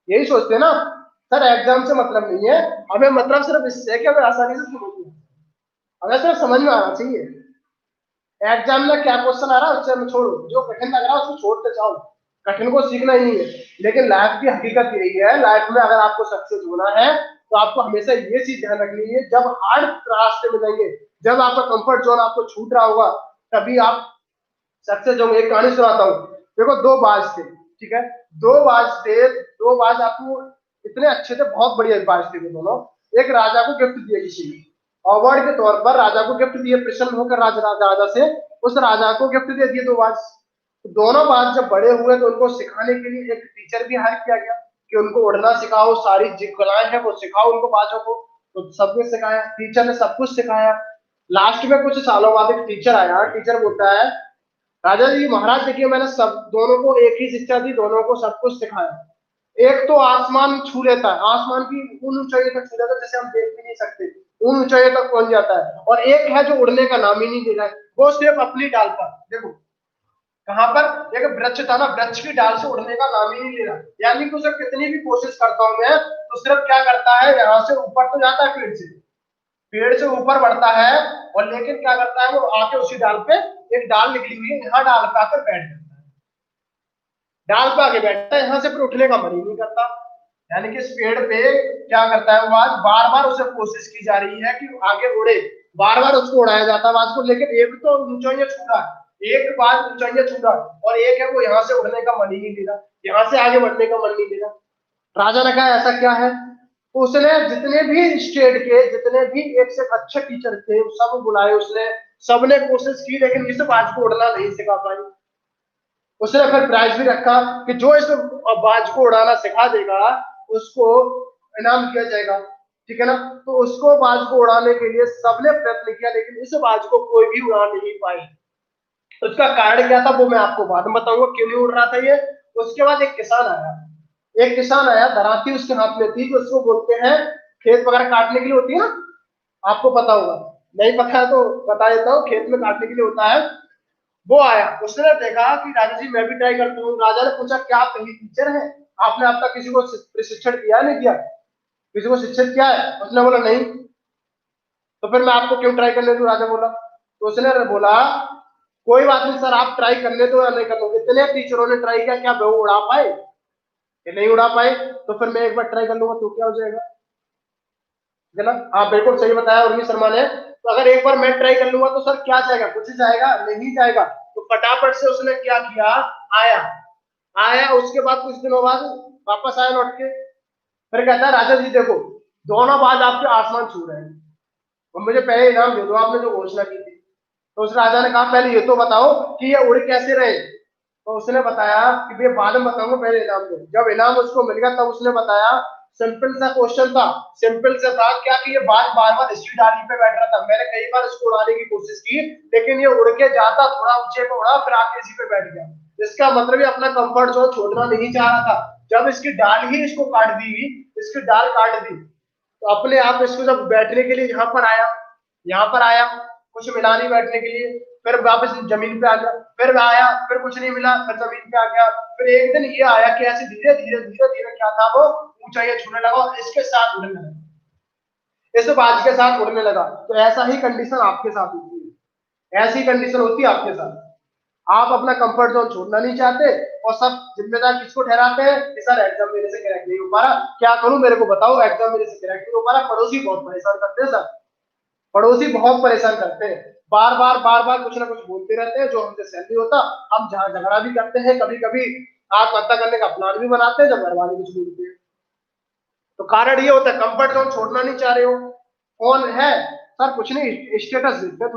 यही सोचते हैं ना। सर एग्जाम से मतलब नहीं है, हमें मतलब सिर्फ इससे कि हमें आसानी से समझ में, हमें सिर्फ समझ में आना चाहिए। एग्जाम में क्या क्वेश्चन आ रहा है उससे हमें छोड़ो, जो कठिन लग रहा है उसको छोड़ते जाओ, कठिन को सीखना ही नहीं है। लेकिन लाइफ की हकीकत यही है, लाइफ में अगर आपको सक्सेस होना है तो आपको हमेशा ये चीज ध्यान रखनी है, जब हार्ड रास्ते में जाएंगे, जब आपका कंफर्ट जोन आपको छूट रहा होगा, तभी आप सक्सेस होंगे। एक कहानी सुनाता हूँ, देखो 2 बाज थे, ठीक है, 2 बाज थे, 2 बाज आपको इतने अच्छे थे, बहुत बढ़िया बाज थे दोनों। एक राजा को गिफ्ट दिया किसी ने, अवार्ड के तौर पर राजा को गिफ्ट दिए, प्रसन्न होकर राजा से उस राजा को गिफ्ट दे दिए 2 बाज। दोनों बाज जब बड़े हुए तो उनको सिखाने के लिए एक टीचर भी हायर किया गया कि उनको उड़ना सिखाओ, सारी कलाएं हैं वो सिखाओ उनको बाजों को। तो सब कुछ सिखाया, टीचर ने सब कुछ सिखाया। लास्ट में कुछ सालों बाद एक टीचर आया, टीचर बोलता है राजा जी महाराज देखिए मैंने सब दोनों को एक ही शिक्षा दी, दोनों को सब कुछ सिखाया। एक तो आसमान छू लेता है, आसमान की उन ऊंचाई तक छू लेता है जैसे हम देख भी नहीं सकते, उन ऊंचाई तक पहुंच जाता है। और एक है जो उड़ने का नाम ही नहीं ले रहा है, वो सिर्फ अपनी डाल पर, देखो कहां पर एक वृक्ष था ना, वृक्ष की डाल से उड़ने का नाम ही नहीं ले रहा। यानी कि उसे कितनी भी कोशिश करता हूं मैं, तो सिर्फ क्या करता है, यहाँ से ऊपर तो जाता है पेड़ से ऊपर बढ़ता है, और लेकिन क्या करता है वो आके उसी डाल पे, एक डाल निकली हुई है यहाँ, डाल पे आकर बैठ जाता है, डाल पे आके बैठता है, यहाँ से फिर उठने का मन ही नहीं करता। यानी कि इस पेड़ पे क्या करता है वो, आज बार बार उसे कोशिश की जा रही है कि आगे उड़े, बार बार उसको उड़ाया जाता है आज को, लेकिन एक तो ऊंचाइयां छू रहा है, एक बार ऊंचाइयां छू रहा है, और एक है वो यहाँ से उड़ने का मन ही नहीं ले रहा, यहाँ से आगे बढ़ने का मन नहीं ले रहा। राजा ने कहा ऐसा क्या है, तो उसने जितने भी स्टेट के जितने भी एक से अच्छे टीचर थे सब बुलाए उसने, सबने कोशिश की, लेकिन इस बाज को उड़ना नहीं सिखा पाई। उसने फिर प्राइज भी रखा कि जो इस बाज को उड़ाना सिखा देगा उसको इनाम दिया जाएगा, ठीक है ना। तो उसको बाज को उड़ाने के लिए सबने प्रयत्न किया, लेकिन इस बाज को कोई भी उड़ा नहीं पाए। उसका कारण क्या था वो मैं आपको बाद में बताऊंगा, क्यों नहीं उड़ रहा था ये। उसके बाद एक किसान आया, धराती उसके हाथ में थी, जो उसको बोलते हैं खेत वगैरह काटने के लिए होती है ना, आपको पता होगा, नहीं पता है तो बता देता हूँ, खेत में काटने के लिए होता है। वो आया, उसने देखा कि राजा जी मैं भी ट्राई करता हूँ। राजा ने पूछा क्या आप कहीं टीचर हैं, आपने अब तक किसी को प्रशिक्षण दिया नहीं दिया, किसी को शिक्षित किया है? उसने बोला नहीं। तो फिर मैं आपको क्यों ट्राई करने दूं, राजा बोला। तो उसने बोला कोई बात नहीं सर, आप ट्राई करने दो या नहीं कर लो। इतने टीचरों ने ट्राई किया, क्या वो उड़ा पाए? ये नहीं उड़ा पाए। तो फिर मैं एक बार ट्राई कर लूंगा तो क्या हो जाएगा, है ना? हाँ बिल्कुल सही बताया उर्मी शर्मा ने। तो अगर एक बार मैं ट्राई कर लूंगा तो सर क्या जाएगा, कुछ जाएगा नहीं जाएगा। तो फटाफट से उसने क्या किया, आया आया उसके बाद कुछ दिनों बाद वापस आया लौट के, फिर कहता है राजा जी देखो दोनों बाज आपके आसमान छू रहे हैं और मुझे पहले इनाम दे दो, आपने जो घोषणा की थी। तो उस राजा ने कहा पहले ये तो बताओ कि ये उड़ कैसे रहे। तो उसने बताया कि भैया बाद में बताऊंगा, पहले इनाम दो। जब इनाम उसको मिल गया तब उसने बताया सिंपल सा क्वेश्चन था, सिंपल सा था क्या कि ये बात बार बार इसी डाली पे बैठ रहा था। मैंने कई बार इसको उड़ाने की कोशिश की लेकिन ये उड़ के जाता, थोड़ा ऊंचे पे उड़ा फिर आके इसी पे बैठ गया। इसका मतलब ये अपना कंफर्ट जोन छोड़ना नहीं चाह रहा था। जब इसकी डाल ही इसको काट दी, इसकी डाल काट दी, तो अपने आप इसको जब बैठने के लिए यहाँ पर आया कुछ मिला नहीं बैठने के लिए, फिर वापस जमीन पे आ गया, फिर आया फिर कुछ नहीं मिला, फिर जमीन पे आ गया। फिर एक दिन ये आया कि ऐसे धीरे धीरे धीरे धीरे क्या था वो ऊंचाई छूने लगा और इसके साथ उड़ने लगा, इस बाज के साथ उड़ने लगा। तो ऐसा ही कंडीशन आपके साथ होती है, ऐसी कंडीशन होती है आपके साथ। आप अपना कंफर्ट जोन छोड़ना नहीं चाहते और सब जिम्मेदार किसको ठहराते हैं कि सर एग्जाम मेरे से क्रैक नहीं हो पा रहा, क्या करूं मेरे को बताओ, एग्जाम मेरे से क्रैक नहीं हो पा रहा। पड़ोसी बहुत परेशान करते हैं सर, पड़ोसी बहुत परेशान करते हैं, बार बार कुछ ना कुछ बोलते रहते हैं जो हमसे सहन नहीं होता। हम झगड़ा भी करते हैं, कभी कभी आत्महत्या करने का प्लान भी बनाते हैं जब घर वाले कुछ बोलते हैं। तो कारण ये होता है कंफर्ट जोन छोड़ना नहीं चाह रहे हो। कौन है सर, कुछ नहीं, स्टेटस देखते हैं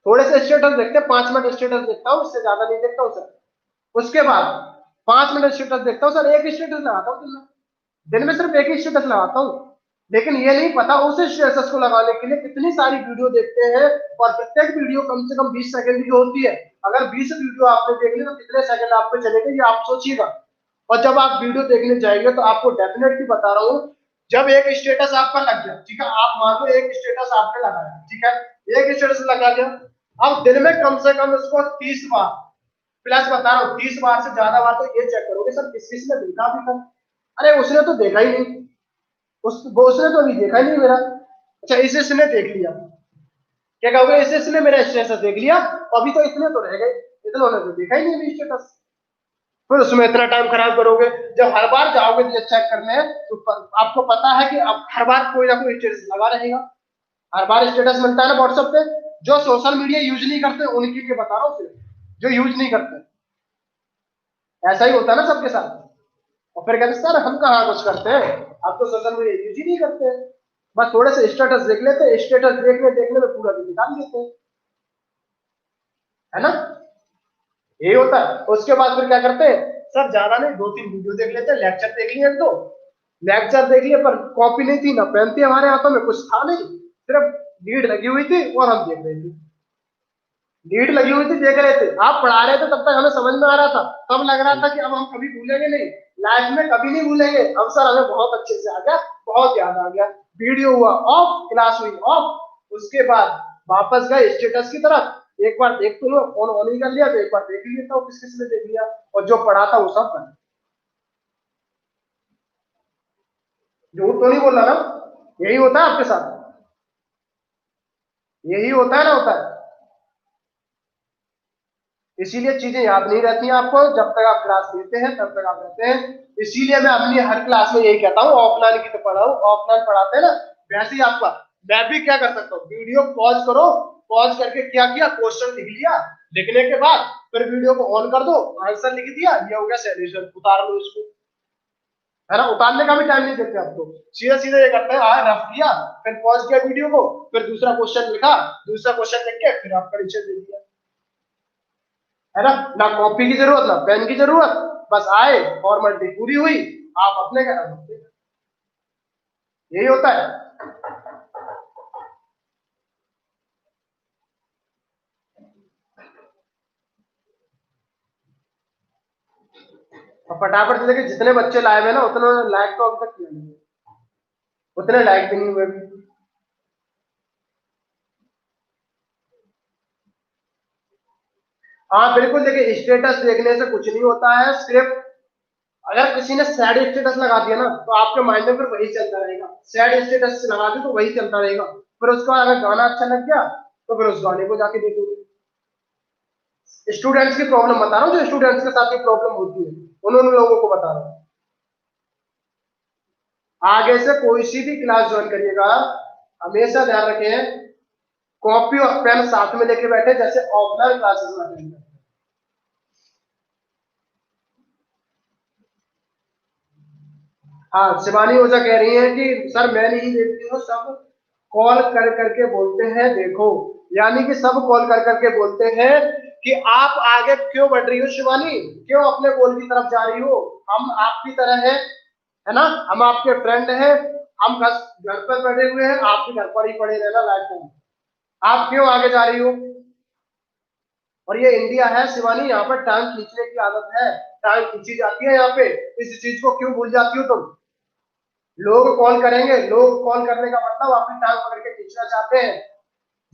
थोड़े से स्टेटस देखते हैं, 5 मिनट स्टेटस देखता हूँ, उससे ज्यादा नहीं देखता हूँ सर। उसके बाद 5 मिनट स्टेटस देखता हूँ सर, एक स्टेटस लगाता हूँ दिन में सिर्फ एक ही स्टेटस लगाता हूँ। लेकिन ये नहीं पता उस स्टेटस को लगाने के लिए कितनी सारी वीडियो देखते हैं और प्रत्येक वीडियो कम से कम 20 सेकंड की होती है। अगर 20 वीडियो आपने देख ली तो कितने सेकंड आप पे चलेंगे ये आप सोचिएगा। और जब आप वीडियो देखने जाएंगे तो आपको डेफिनेटली बता रहा हूँ, जब एक स्टेटस आपका लग गया, ठीक है, आप मान लो एक स्टेटस आपने लगाया, ठीक है, एक स्टेटस लगा दिया, अब दिन में कम से कम उसको 30 बार, प्लस बता रहा हूँ 30 बार से ज्यादा बार तो ये चेक करोगे सर किस किस ने देखा अभी तक। अरे उसने तो देखा ही नहीं, उसने तो अभी देखा ही नहीं मेरा। अच्छा इसने देख लिया, क्या कहोगे, इसने मेरा स्टेटस देख लिया अभी तो इतने तो रह गए, इतने तो देखा ही नहीं अभी स्टेटस। फिर उसमें इतना टाइम खराब करोगे। जब हर बार जाओगे चेक करने तो आपको पता है कि अब हर बार कोई ना कोई स्टेटस लगा रहेगा, हर बार स्टेटस मिलता है ना व्हाट्सएप पे। जो सोशल मीडिया यूज नहीं करते उनके लिए बता रहा हूँ, सिर्फ जो यूज नहीं करते, ऐसा ही होता है ना सबके साथ। और फिर कहते सर हम कहाँ कुछ करते हैं, आप तो सोशल मीडिया यूज ही नहीं करते, बस थोड़े से स्टेटस देख लेते हैं, स्टेटस देखने देखने में पूरा दिन निकाल देते हैं, है ना, यही होता है। उसके बाद फिर क्या करते हैं सर, ज्यादा नहीं 2-3 वीडियो देख लेते हैं, लेक्चर देख लिए तो लेक्चर देख लिए पर कॉपी नहीं थी ना पेन थी हमारे हाथों में, कुछ था नहीं, सिर्फ लीड लगी हुई थी और हम देख रहे थे, लीड लगी हुई थी देख रहे थे, आप पढ़ा रहे थे तब तक हमें समझ में आ रहा था, तब लग रहा था कि अब हम कभी भूलेंगे नहीं, लाइफ में कभी नहीं भूलेंगे, अब सर हमें बहुत अच्छे से आ गया, बहुत याद आ गया। वीडियो हुआ ऑफ, क्लास हुई ऑफ, उसके बाद वापस गए स्टेटस की तरफ, एक बार देख तो लो, फोन ऑन ही कर लिया तो एक बार देख ही लेता हूँ किस किस ने देख लिया, और जो पढ़ा था वो सब पढ़ा। झूठ तो नहीं बोला ना, यही होता है आपके साथ, यही होता है ना, होता है। इसीलिए चीजें याद नहीं रहती हैं आपको, जब तक आप क्लास लेते हैं तब तक आप रहते हैं। इसीलिए मैं अपनी हर क्लास में यही कहता हूँ, ऑफलाइन की तो पढ़ाओ, ऑफलाइन पढ़ाते हैं ना वैसे ही आपका। मैं भी क्या कर सकता हूँ, वीडियो पॉज करो, पॉज करके क्या किया, क्वेश्चन लिख लिया, लिखने के बाद फिर वीडियो को ऑन कर दो, आंसर लिख दिया, ये हो गया सॉल्यूशन, उतार लो इसको, है ना। उतारने का भी टाइम नहीं देते अब तो, सीधा सीधा ये करते हैं, रफ किया, फिर पॉज किया वीडियो को, फिर दूसरा क्वेश्चन लिखा, दूसरा क्वेश्चन लिख के फिर आप परीक्षा दे दिया, है ना। ना कॉपी की जरूरत ना पेन की जरूरत, बस आए फॉर्मेलिटी पूरी हुई, आप अपने घर आ, यही होता है। और फटाफट से देखिए जितने बच्चे लाए हुए ना उतने लाइक तो अब तक किया नहीं, उतने लाइक भी नहीं हुए अभी। हाँ बिल्कुल, देखिए स्टेटस देखने से कुछ नहीं होता है, सिर्फ अगर किसी ने सैड स्टेटस लगा दिया ना तो आपके माइंड में फिर वही चलता रहेगा, सैड स्टेटस लगा दे तो वही चलता रहेगा, फिर उसके बाद अगर गाना अच्छा लग गया तो फिर उस गाने को जाके देखोगे। स्टूडेंट्स की प्रॉब्लम बता रहा हूँ, जो स्टूडेंट्स के साथ ये प्रॉब्लम होती है उन लोगों को बता रहा हूँ। आगे से कोई सी भी क्लास ज्वाइन करिएगा, हमेशा ध्यान रखें कॉपी और पेन साथ में लेके बैठे, जैसे ऑफलाइन क्लासेस में अटेंड करते हैं। हाँ, शिवानी ओझा कह रही है कि सर मैं नहीं देखती हूँ, सब कॉल कर करके बोलते हैं देखो, यानी कि सब कॉल कर करके बोलते हैं कि आप आगे क्यों बढ़ रही हो शिवानी, क्यों अपने गोल की तरफ जा रही हो, हम आपकी तरह है ना, हम आपके फ्रेंड हैं, हम घर पर बैठे हुए हैं, आप भी घर पर ही पड़े रहना लाइफ में, आप क्यों आगे जा रही हो। और ये इंडिया है शिवानी, यहाँ पर टांग खींचने की आदत है, टांग खींची जाती है यहाँ पे, इस चीज को क्यों भूल जाती हो तुम। लोग कॉल करेंगे, लोग कॉल करने का मतलब अपनी टांग पकड़ के खींचना चाहते हैं,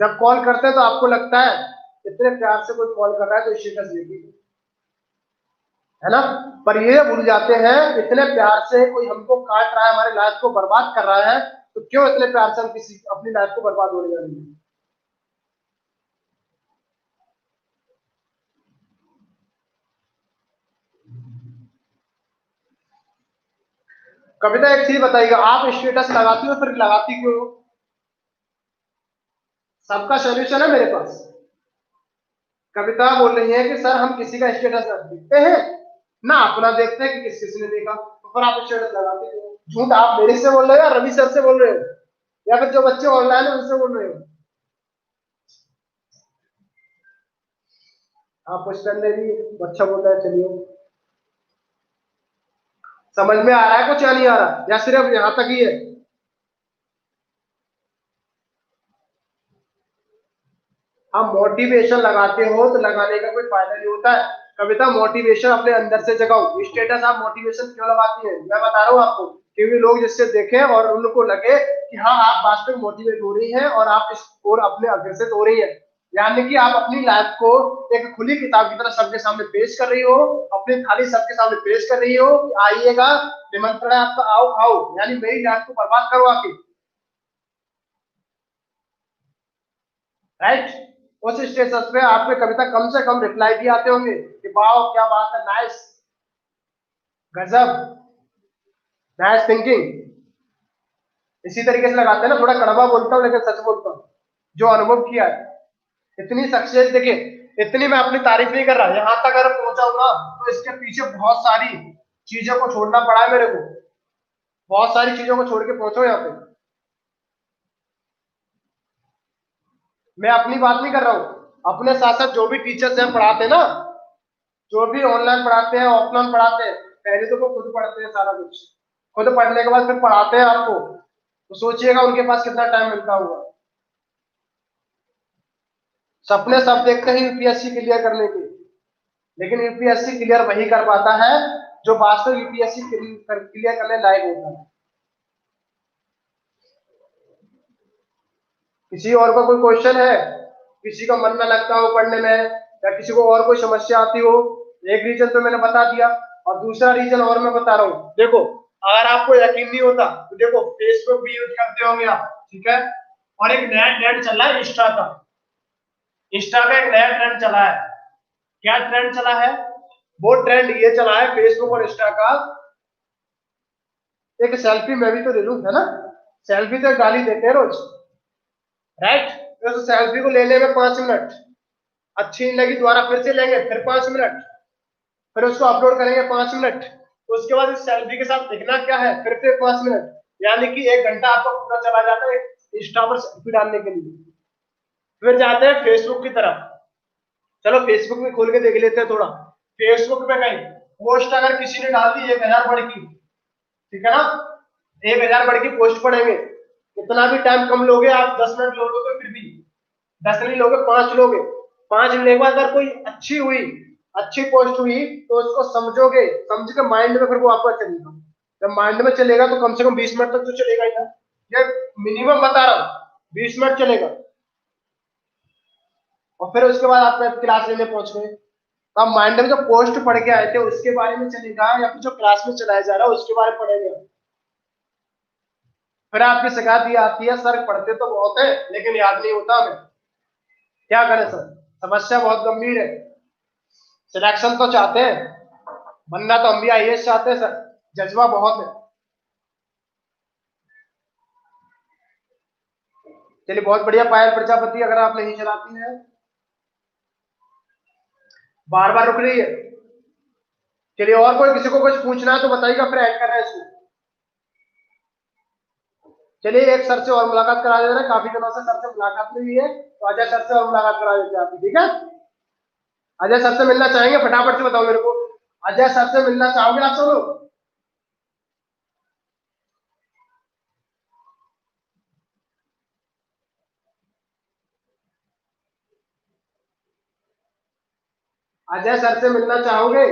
जब कॉल करते हैं तो आपको लगता है इतने प्यार से कोई कॉल कर रहा है तो स्टेटस देखिए, है ना, पर ये भूल जाते हैं इतने प्यार से कोई हमको काट रहा है, हमारी लाइफ को बर्बाद कर रहा है, तो क्यों इतने प्यार से हम किसी अपनी लाइफ को बर्बाद होने जा रही है। कविता एक चीज बताइएगा, आप स्टेटस लगाती हो फिर लगाती क्यों हो? सबका सोल्यूशन है मेरे पास। कविता बोल रही है कि सर हम किसी का स्टेटस देखते हैं ना, अपना देखते हैं कि किसी ने देखा, तो फिर आप स्टेटस लगाते हो। झूठ आप मेरे से बोल रहे हो या रवि सर से बोल रहे हो या फिर जो बच्चे ऑनलाइन है उनसे बोल रहे हो? आप क्वेश्चन ले रही बच्चा बोल रहा है, चलिए समझ में आ रहा है कुछ या नहीं आ रहा, या सिर्फ यहाँ तक ही है? आप मोटिवेशन लगाते हो तो लगाने का कोई फायदा नहीं होता है। कविता मोटिवेशन अपने अंदर से जगाओ, स्टेटस आप मोटिवेशन क्यों लगाती है मैं बता रहा हूँ आपको, क्योंकि लोग जिससे देखें और उनको लगे कि हाँ आप वास्तव में मोटिवेट हो रही हैं और आप इस और अपने अग्रसर हो रही है, यानी कि आप अपनी लाइफ को एक खुली किताब की तरह सबके सामने पेश कर रही हो, अपनी थाली सबके सामने पेश कर रही हो कि आइएगा, निमंत्रण है आपका, आओ खाओ, यानी मेरी लाइफ को बर्बाद करो आके, राइट। उस स्टेटस पे आपके कविता कम से कम रिप्लाई भी आते होंगे कि वाह क्या बात है, नाइस, गजब, नाइस थिंकिंग। इसी तरीके से लगाते हैं ना, थोड़ा कड़वा बोलता हूँ लेकिन सच बोलता हूँ, जो अनुभव किया है। इतनी सक्सेस देखिए, इतनी मैं अपनी तारीफ नहीं कर रहा, यहाँ तक अगर पहुंचा हूं ना तो इसके पीछे बहुत सारी चीजों को छोड़ना पड़ा है मेरे को, बहुत सारी चीजों को छोड़ के पहुंचो यहाँ पे। मैं अपनी बात नहीं कर रहा हूँ, अपने साथ साथ जो भी टीचर्स हैं पढ़ाते हैं ना, जो भी ऑनलाइन पढ़ाते हैं ऑफलाइन पढ़ाते हैं, पहले तो वो खुद पढ़ते हैं सारा कुछ, खुद पढ़ने के बाद फिर पढ़ाते हैं आपको, तो सोचिएगा उनके पास कितना टाइम मिलता होगा। सपने सब देखते हैं यूपीएससी क्लियर करने के, लेकिन यूपीएससी क्लियर वही कर पाता है जो वास्तव यूपीएससी क्लियर करने लायक होता है। किसी और का कोई क्वेश्चन है, किसी का मन ना लगता हो पढ़ने में, या किसी को और कोई समस्या आती हो, एक रीजन तो मैंने बता दिया, और दूसरा रीजन और मैं बता रहा हूँ, देखो अगर आपको यकीन नहीं होता तो देखो फेसबुक भी यूज करते होंगे आप, ठीक है, और एक नया ट्रेंड चल रहा है इंस्टा का, इंस्टा का एक नया ट्रेंड चला है, क्या ट्रेंड चला है, वो ट्रेंड ये चला है फेसबुक और इंस्टा का, एक सेल्फी मैं भी तो ले लूं, है ना, सेल्फी तो गाली देते हैं रोज, राइट, तो सेल्फी को लेने में 5 मिनट, अच्छी नहीं लगी दोबारा फिर से लेंगे, फिर 5 मिनट, फिर उसको अपलोड करेंगे 5 मिनट, उसके बाद इस सेल्फी के साथ दिखना क्या है, फिर 5 मिनट, यानी कि 1 घंटा आपका पूरा चला जाता है इंस्टा पर सेल्फी डालने के लिए। फिर जाते हैं फेसबुक की तरफ, चलो फेसबुक में खोल के देख लेते हैं थोड़ा, फेसबुक पे कहीं पोस्ट अगर किसी ने डाल दी 1,000 बढ़ की, ठीक है ना, 1,000 बढ़ की पोस्ट पढ़ेंगे, कितना भी टाइम कम लोगे आप, 10 मिनट लोगे फिर भी, 10 नहीं लोगे 5 लोगे, 5 लेने के बाद अगर कोई अच्छी हुई, अच्छी पोस्ट हुई तो उसको समझोगे, समझ के माइंड में फिर वो आपका चलेगा, जब माइंड में चलेगा तो कम से कम 20 मिनट तक तो चलेगा ही ना, ये मिनिमम बता रहा हूँ 20 मिनट चलेगा, और फिर उसके बाद आप क्लास लेने पहुंच गए, तो आप माइंड में जो पोस्ट पढ़ के आए थे उसके बारे में चलेगा या फिर जो क्लास में चलाया जा रहा है उसके बारे में पढ़ेंगे। फिर आपकी शिकायत ये आती है सर पढ़ते तो बहुत है लेकिन याद नहीं होता हमें, क्या करें सर? समस्या बहुत गंभीर है। सिलेक्शन तो चाहते हैं, बनना तो हम भी आईएएस चाहते हैं सर, जज्बा बहुत है। चलिए बहुत बढ़िया पायल प्रजापति, अगर आप नहीं चलाती हैं, बार बार रुक रही है। चलिए और कोई किसी को कुछ पूछना है तो बताइएगा, फिर ऐड कर रहे हैं इसको। चलिए एक सर से और मुलाकात करा दे रहे हैं, काफी दिनों से सर से मुलाकात नहीं हुई है, तो अजय सर से और मुलाकात करा देते हैं आपकी, ठीक है? अजय सर से मिलना चाहेंगे? फटाफट से बताओ मेरे को, अजय सर से मिलना चाहोगे आप सब लोग? अजय सर से मिलना चाहोगे?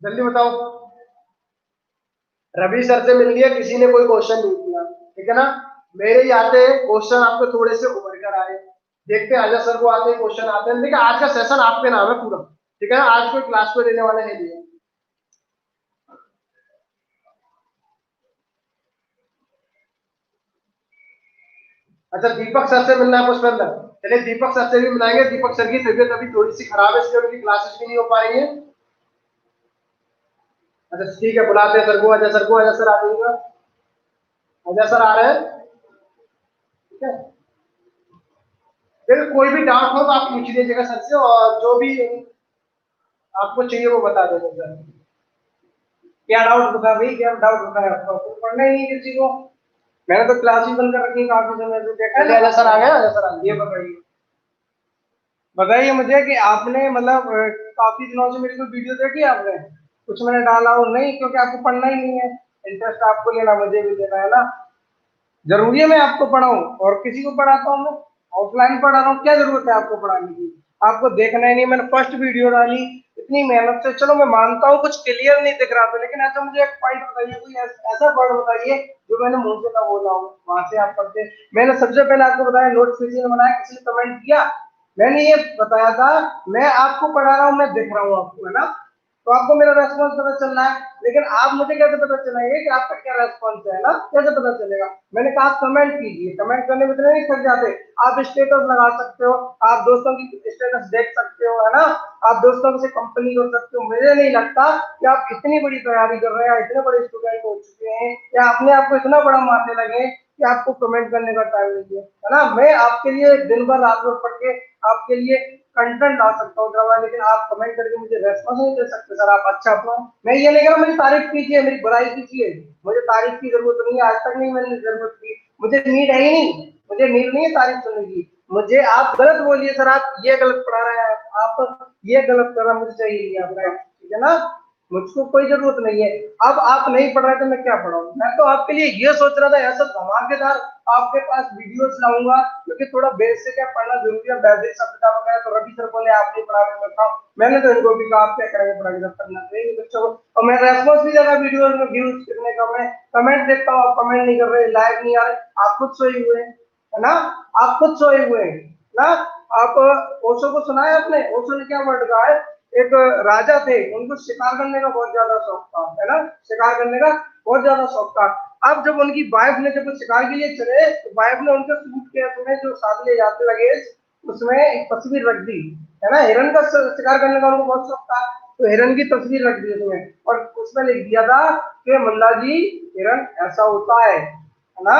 जल्दी बताओ। रवि सर से मिल लिया, किसी ने कोई क्वेश्चन नहीं किया, ठीक है ना? मेरे ही आते क्वेश्चन आपको थोड़े से उभर कर आए, देखते हैं अजय सर को आते क्वेश्चन आते हैं। देखिए आज का सेशन आपके नाम है पूरा, ठीक है ना? आज कोई क्लास को लेने वाले नहीं है। अच्छा दीपक सर से मिलना है पुष्पेंद्र, चलिए दीपक सर से भी मिलाएंगे। दीपक सर की तबीयत अभी थोड़ी सी खराब है, इसलिए उनकी क्लासेस भी नहीं हो पा रही है। अच्छा ठीक है, बुलाते हैं सर को, अजय सर को। अजय सर आ जाइएगा, अजय सर आ रहे हैं, ठीक है? फिर कोई भी डाउट हो तो आप पूछ लीजिएगा सर से, और जो भी आपको चाहिए वो बता देंगे सर। क्या डाउट होता है भाई, क्या डाउट होता है आपको? पढ़ना ही नहीं किसी को, मैंने तो क्लास ही बंद कर रखी है काफी समय से, देखा है? अजय सर आ गए, अजय सर आ गए। ये बताइए, बताइए मुझे कि आपने मतलब काफी दिनों से मेरी कोई वीडियो देखी आपने? कुछ मैंने डाला हो नहीं, क्योंकि आपको पढ़ना ही नहीं है। इंटरेस्ट आपको लेना, मुझे भी लेना है ना। जरूरी है मैं आपको पढ़ाऊं और किसी को पढ़ाता हूँ? मैं ऑफलाइन पढ़ा रहा हूँ, क्या जरूरत है आपको पढ़ाने की? आपको देखना ही नहीं। मैंने फर्स्ट वीडियो डाली इतनी मेहनत से, चलो मैं मानता हूँ कुछ क्लियर नहीं दिख रहा था, लेकिन ऐसा मुझे एक पॉइंट बताइए, कोई ऐसा वर्ड बताइए जो मैंने मुंह से ना बोला हूँ, वहां से आप पढ़ते। मैंने सबसे पहले आपको बताया नोट्स किसी ने बनाया, किसी ने कमेंट किया? मैंने ये बताया था मैं आपको पढ़ा रहा हूँ, मैं देख रहा हूँ आपको, है ना? तो आपको मेरा रेस्पॉन्स पता चल रहा है, लेकिन आप मुझे कैसे पता चलाएंगे कि आपका क्या रेस्पॉन्स है ना? कैसे पता चलेगा? मैंने कहा कमेंट कीजिए, कमेंट करने में इतने नहीं थक जाते। आप स्टेटस लगा सकते हो, आप दोस्तों की स्टेटस देख सकते हो, है ना? आप दोस्तों से कंपनी कर सकते हो। मुझे नहीं लगता कि आप इतनी बड़ी तैयारी कर रहे हैं, इतने बड़े स्टूडेंट हो चुके हैं, या अपने आप को इतना बड़ा मानने लगे कि आपको कमेंट करने का टाइम नहीं है ना? मैं आपके लिए दिन भर रात भर पढ़ के आपके लिए कंटेंट ला सकता हूँ ड्रामा, लेकिन आप कमेंट करके मुझे रेस्पॉन्स नहीं दे सकते सर। आप अच्छा अपना, मैं ये नहीं कह रहा मेरी तारीफ कीजिए, मेरी बुराई कीजिए, मुझे तारीफ की जरूरत नहीं है, आज तक नहीं मैंने जरूरत की, मुझे नीड है ही नहीं, मुझे नीड नहीं है तारीफ सुनने की। मुझे आप गलत बोलिए सर, आप ये गलत पढ़ा रहे हैं, आप ये गलत करना मुझे चाहिए नहीं आपका, ठीक है ना? मुझको कोई जरूरत नहीं है। अब आप नहीं पढ़ रहे तो मैं क्या पढ़ाऊं? मैं तो आपके लिए ये सोच रहा था ऐसा धमाकेदार आपके पास वीडियोस लाऊंगा, क्योंकि थोड़ा बेसिक है, पढ़ना जरूरी है, बेसिक शब्द वगैरह। तो रवि सर बोले आप नहीं पढ़ा रहे, बताओ, मैंने तो इनको भी कहा आप क्या करेंगे पढ़ा के, पढ़ना चाहिए बच्चों को। और मैं रेस्पॉन्स भी दे रहा वीडियो में, व्यूज कितने कम है, कमेंट देखता हूँ आप कमेंट नहीं कर रहे, लाइक नहीं आ रहे, आप खुद सोए हुए हैं, है ना? आप खुद सोए हुए हैं ना? आप ओशो को सुना है आपने? ओशो ने क्या वर्ड कहा है? एक राजा थे, उनको शिकार करने का बहुत ज्यादा शौक था, है ना? शिकार करने का बहुत ज्यादा शौक था। अब जब उनकी वाइफ ने, जब वो शिकार के लिए चले, तो वाइफ ने उनके सूट केस में जो साथ ले जाते लगे उसमें एक तस्वीर रख दी, है ना? हिरन का शिकार करने का उनको बहुत शौक था, तो हिरन की तस्वीर रख दी उसमें, और उसमें लिख दिया था कि मुल्ला जी हिरन ऐसा होता है ना?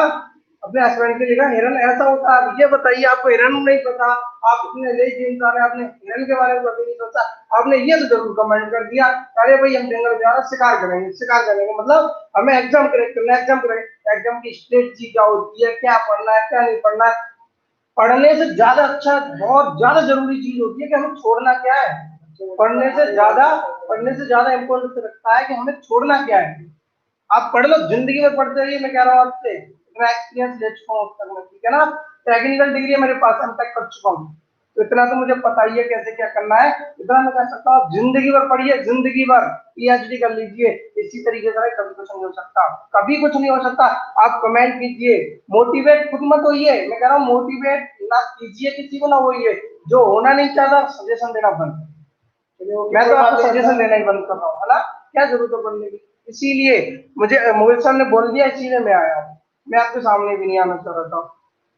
अपने हस्बैंड के लिखा हिरन ऐसा होता है। अब ये बताइए, आपको हिरन नहीं पता, आप इतने लेजी इंसान है, आपने हिरन के बारे में कभी नहीं सोचा, आपने ये तो जरूर कमेंट कर दिया अरे भाई हम जंगल जा रहे शिकार करेंगे, शिकार करेंगे मतलब हमें एग्जाम क्रैक करना है, एग्जाम क्रैक। एग्जाम की स्ट्रेटजी क्या होती है, क्या पढ़ना है क्या नहीं पढ़ना है? पढ़ने से ज्यादा अच्छा, बहुत ज्यादा जरूरी चीज होती है कि हमें छोड़ना क्या है। पढ़ने से ज्यादा इंपॉर्टेंस रखता है कि हमें छोड़ना क्या है। आप पढ़ लो, जिंदगी में पढ़ते रहिए, मैं कह रहा हूँ आपसे, इतना एक्सपीरियंस ले चुका हूँ अब तक मैं, ठीक है ना? टेक्निकल डिग्री मेरे पास, एम टेक कर चुका हूँ, तो इतना तो मुझे पता ही है कैसे क्या करना है। इतना मैं कह सकता हूँ जिंदगी भर पढ़िए, जिंदगी भर पीएचडी कर लीजिए, इसी तरीके से कभी कुछ नहीं हो सकता, कभी कुछ नहीं हो सकता। आप कमेंट कीजिए, मोटिवेट खुद मत होइए, मैं कह रहा हूँ मोटिवेट ना कीजिए किसी को, ना होइए। जो होना नहीं चाहता सजेशन देना बंद, मैं तो आपको सजेशन देना ही बंद कर रहा हूँ, है ना? क्या जरूरत है पढ़ने की? इसीलिए मुझे मोहित सर ने बोल दिया, इसीलिए मैं आया हूँ। मैं आपके सामने भी नहीं आना चाह रहा था,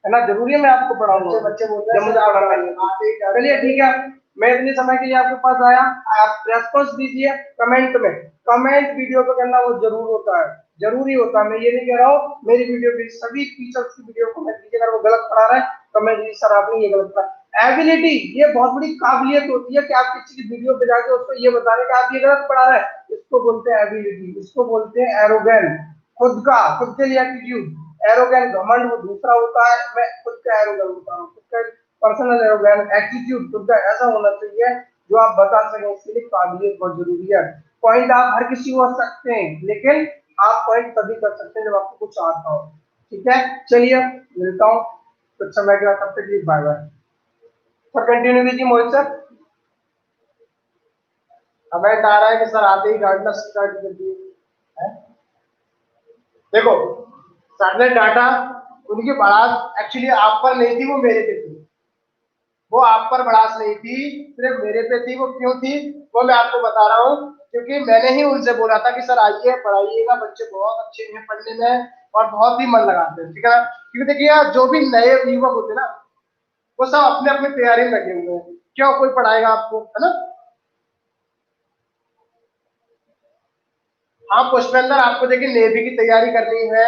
है ना, जरूरी है मैं आपको पढ़ाऊंगा बच्चे बोल जब मुझे पढ़ाना है। चलिए ठीक है, मैं इतने समय के लिए आपके पास आया, आप रेस्पॉन्स दीजिए कमेंट में, कमेंट वीडियो पे करना वो जरूर होता है, जरूरी होता है। मैं ये नहीं कह रहा हूँ मेरी वीडियो पे सभी टीचर्स की वीडियो कमेंट कीजिए, अगर वो गलत पढ़ा रहा है कमेंट कीजिए सर आपने ये गलत पढ़ा। एबिलिटी ये बहुत बड़ी काबिलियत होती है कि आप किसी की वीडियो पे जाके उसको ये बता रहे हैं कि आप ये गलत पढ़ा रहे हैं, इसको बोलते हैं एबिलिटी, इसको बोलते हैं एरोगेंट, खुद के लिए एटीट्यूड। एरोगेंट घमंड वो दूसरा होता है, मैं खुद का एरोगेंट होता हूँ, खुद का पर्सनल एरोगेंट, एटीट्यूड खुद का ऐसा होना चाहिए जो आप बता सकें, इसके लिए काबिलियत बहुत जरूरी है। पॉइंट आप हर किसी को कर सकते हैं, लेकिन आप पॉइंट तभी कर सकते हैं जब आपको कुछ आता हो। ठीक है, चलिए मिलता हूँ कुछ समय के बाद, तब तक बाय बाय। सर कंटिन्यू कीजिए मोहित सर। कमेंट आ रहा है कि सर आते ही डांटना स्टार्ट कर दिए। देखो सर ने डांटा, उनकी भड़ास एक्चुअली आप पर नहीं थी, वो मेरे पे थी। वो आप पर भड़ास नहीं थी, सिर्फ मेरे पे थी। वो क्यों थी वो मैं आपको बता रहा हूँ, क्योंकि मैंने ही उनसे बोला था कि सर आइए पढ़ाइएगा, बच्चे बहुत अच्छे हैं पढ़ने में और बहुत ही मन लगाते हैं, ठीक है ना। क्योंकि देखिए यार जो भी नए युवक होते हैं ना, वो सब अपने अपने तैयारी में लगे हुए हैं, क्यों कोई पढ़ाएगा आपको, है ना। हाँ पुष्पेंद्र, आपको देखिए नेवी की तैयारी करनी है,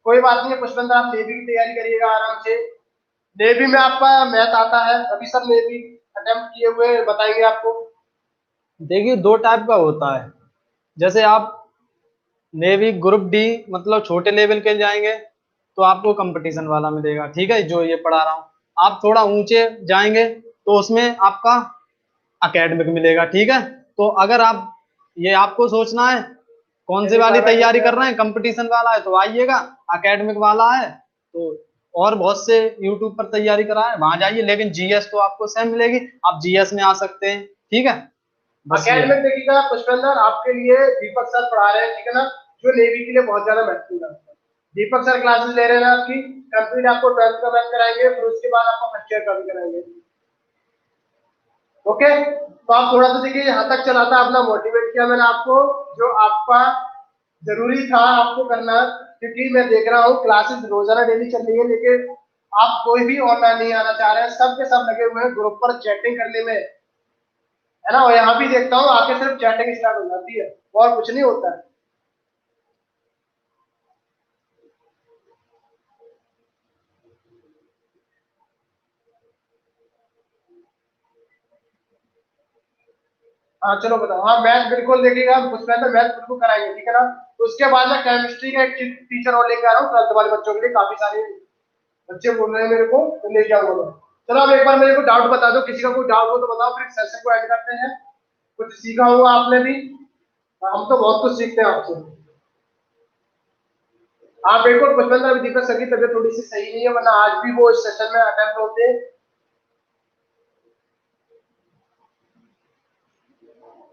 कोई बात नहीं है पुष्पेंद्र, आप नेवी की तैयारी करिएगा आराम से। नेवी में आपका मैथ आता है, अभी सब नेवी अटेम्प्ट किए हुए बताएंगे आपको। देखिए दो टाइप का होता है, जैसे आप नेवी ग्रुप डी मतलब छोटे लेवल के जाएंगे तो आपको कंपटीशन वाला मिलेगा, ठीक है, जो ये पढ़ा रहा हूँ। आप थोड़ा ऊंचे जाएंगे तो उसमें आपका एकेडमिक मिलेगा, ठीक है। तो अगर आप ये आपको सोचना है कौन सी वाली तैयारी कर रहे हैं, कंपटीशन वाला है तो आइएगा, एकेडमिक वाला है तो और बहुत से यूट्यूब पर तैयारी करा है वहां जाइए, लेकिन जीएस तो आपको सेम मिलेगी, आप जीएस में आ सकते हैं, ठीक है। बस ये अकेडमिक देखिएगा पुष्पेंद्र, आपके लिए दीपक सर पढ़ा रहे हैं, ठीक है ना, जो नेवी के लिए बहुत ज्यादा महत्वपूर्ण है। दीपक सर क्लासेस ले रहे हैं आपकी, कंप्लीट आपको 12th का मैथ कराएंगे, फिर उसके बाद आपको फर्स्ट ईयर का भी कराएंगे। ओके, तो आप थोड़ा सा देखिए यहाँ तक चला था, अपना मोटिवेट किया मैंने आपको, जो आपका जरूरी था आपको करना, क्योंकि मैं देख रहा हूँ क्लासेस रोजाना डेली चल रही है, लेकिन आप कोई भी ऑनलाइन नहीं आना चाह रहे हैं, सब के सब लगे हुए हैं ग्रुप पर चैटिंग करने में, है ना। और यहाँ भी देखता हूँ आके सिर्फ चैटिंग स्टार्ट हो जाती है और कुछ नहीं होता है। हाँ चलो बताओ, हाँ मैथ बिल्कुल देखिएगा, उसमें तो मैथ बिल्कुल कराएंगे, ठीक है ना। तो उसके बाद में केमिस्ट्री का एक टीचर और लेके आ रहा हूँ 12th वाले बच्चों के लिए, काफी सारे बच्चे बोल रहे हैं मेरे को, तो लेके आऊंगा। चलो अब एक बार मेरे को डाउट बता दो, किसी का कोई डाउट हो तो बताओ, फिर सेशन को एंड करते हैं। कुछ सीखा होगा आपने भी, हम तो बहुत कुछ सीखते हैं आपसे। हाँ बिल्कुल पुष्पेंद्र, अभी दीपक सर की तबीयत थोड़ी सी सही नहीं है, वरना आज भी वो इस सेशन में अटेम्प्ट होते।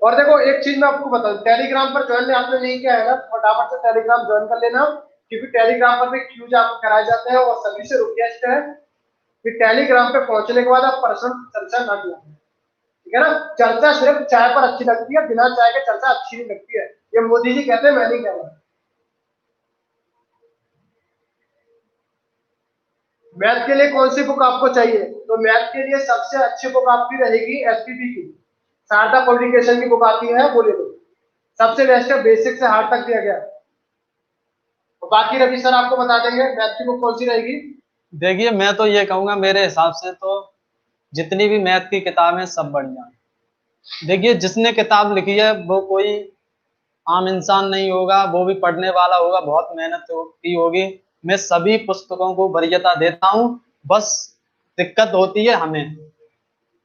और देखो एक चीज मैं आपको बता दूं, टेलीग्राम पर ज्वाइन आपने नहीं किया है ना, फटाफट से टेलीग्राम ज्वाइन कर लेना, क्योंकि टेलीग्राम पर भी क्यूज आपको कराए जाते हैं और सभी से रिक्वेस्ट है कि टेलीग्राम पे पहुंचने के बाद आप पर्सनल चर्चा ना किया, ठीक है ना। चर्चा सिर्फ चाय पर अच्छी लगती है, बिना चाय के चर्चा अच्छी नहीं लगती है, ये मोदी जी कहते हैं, मैं नहीं कह रहा। मैथ के लिए कौन सी बुक आपको चाहिए, तो मैथ के लिए सबसे अच्छी बुक आपकी रहेगी एसपीबी की, शारदा पब्लिकेशन की बुक आती है, वो ले लो, सबसे बेस्ट है, बेसिक से हार्ड तक दिया गया है। और बाकी रवि सर आपको बता देंगे मैथ की बुक कौन सी रहेगी। देखिए मैं तो ये कहूंगा मेरे हिसाब से तो जितनी भी मैथ की किताबें सब बढ़िया हैं। देखिए जिसने किताब लिखी है वो कोई आम इंसान नहीं होगा, वो भी पढ़ने वाला होगा, बहुत मेहनत की होगी। मैं सभी पुस्तकों को वरीयता देता हूँ, बस दिक्कत होती है हमें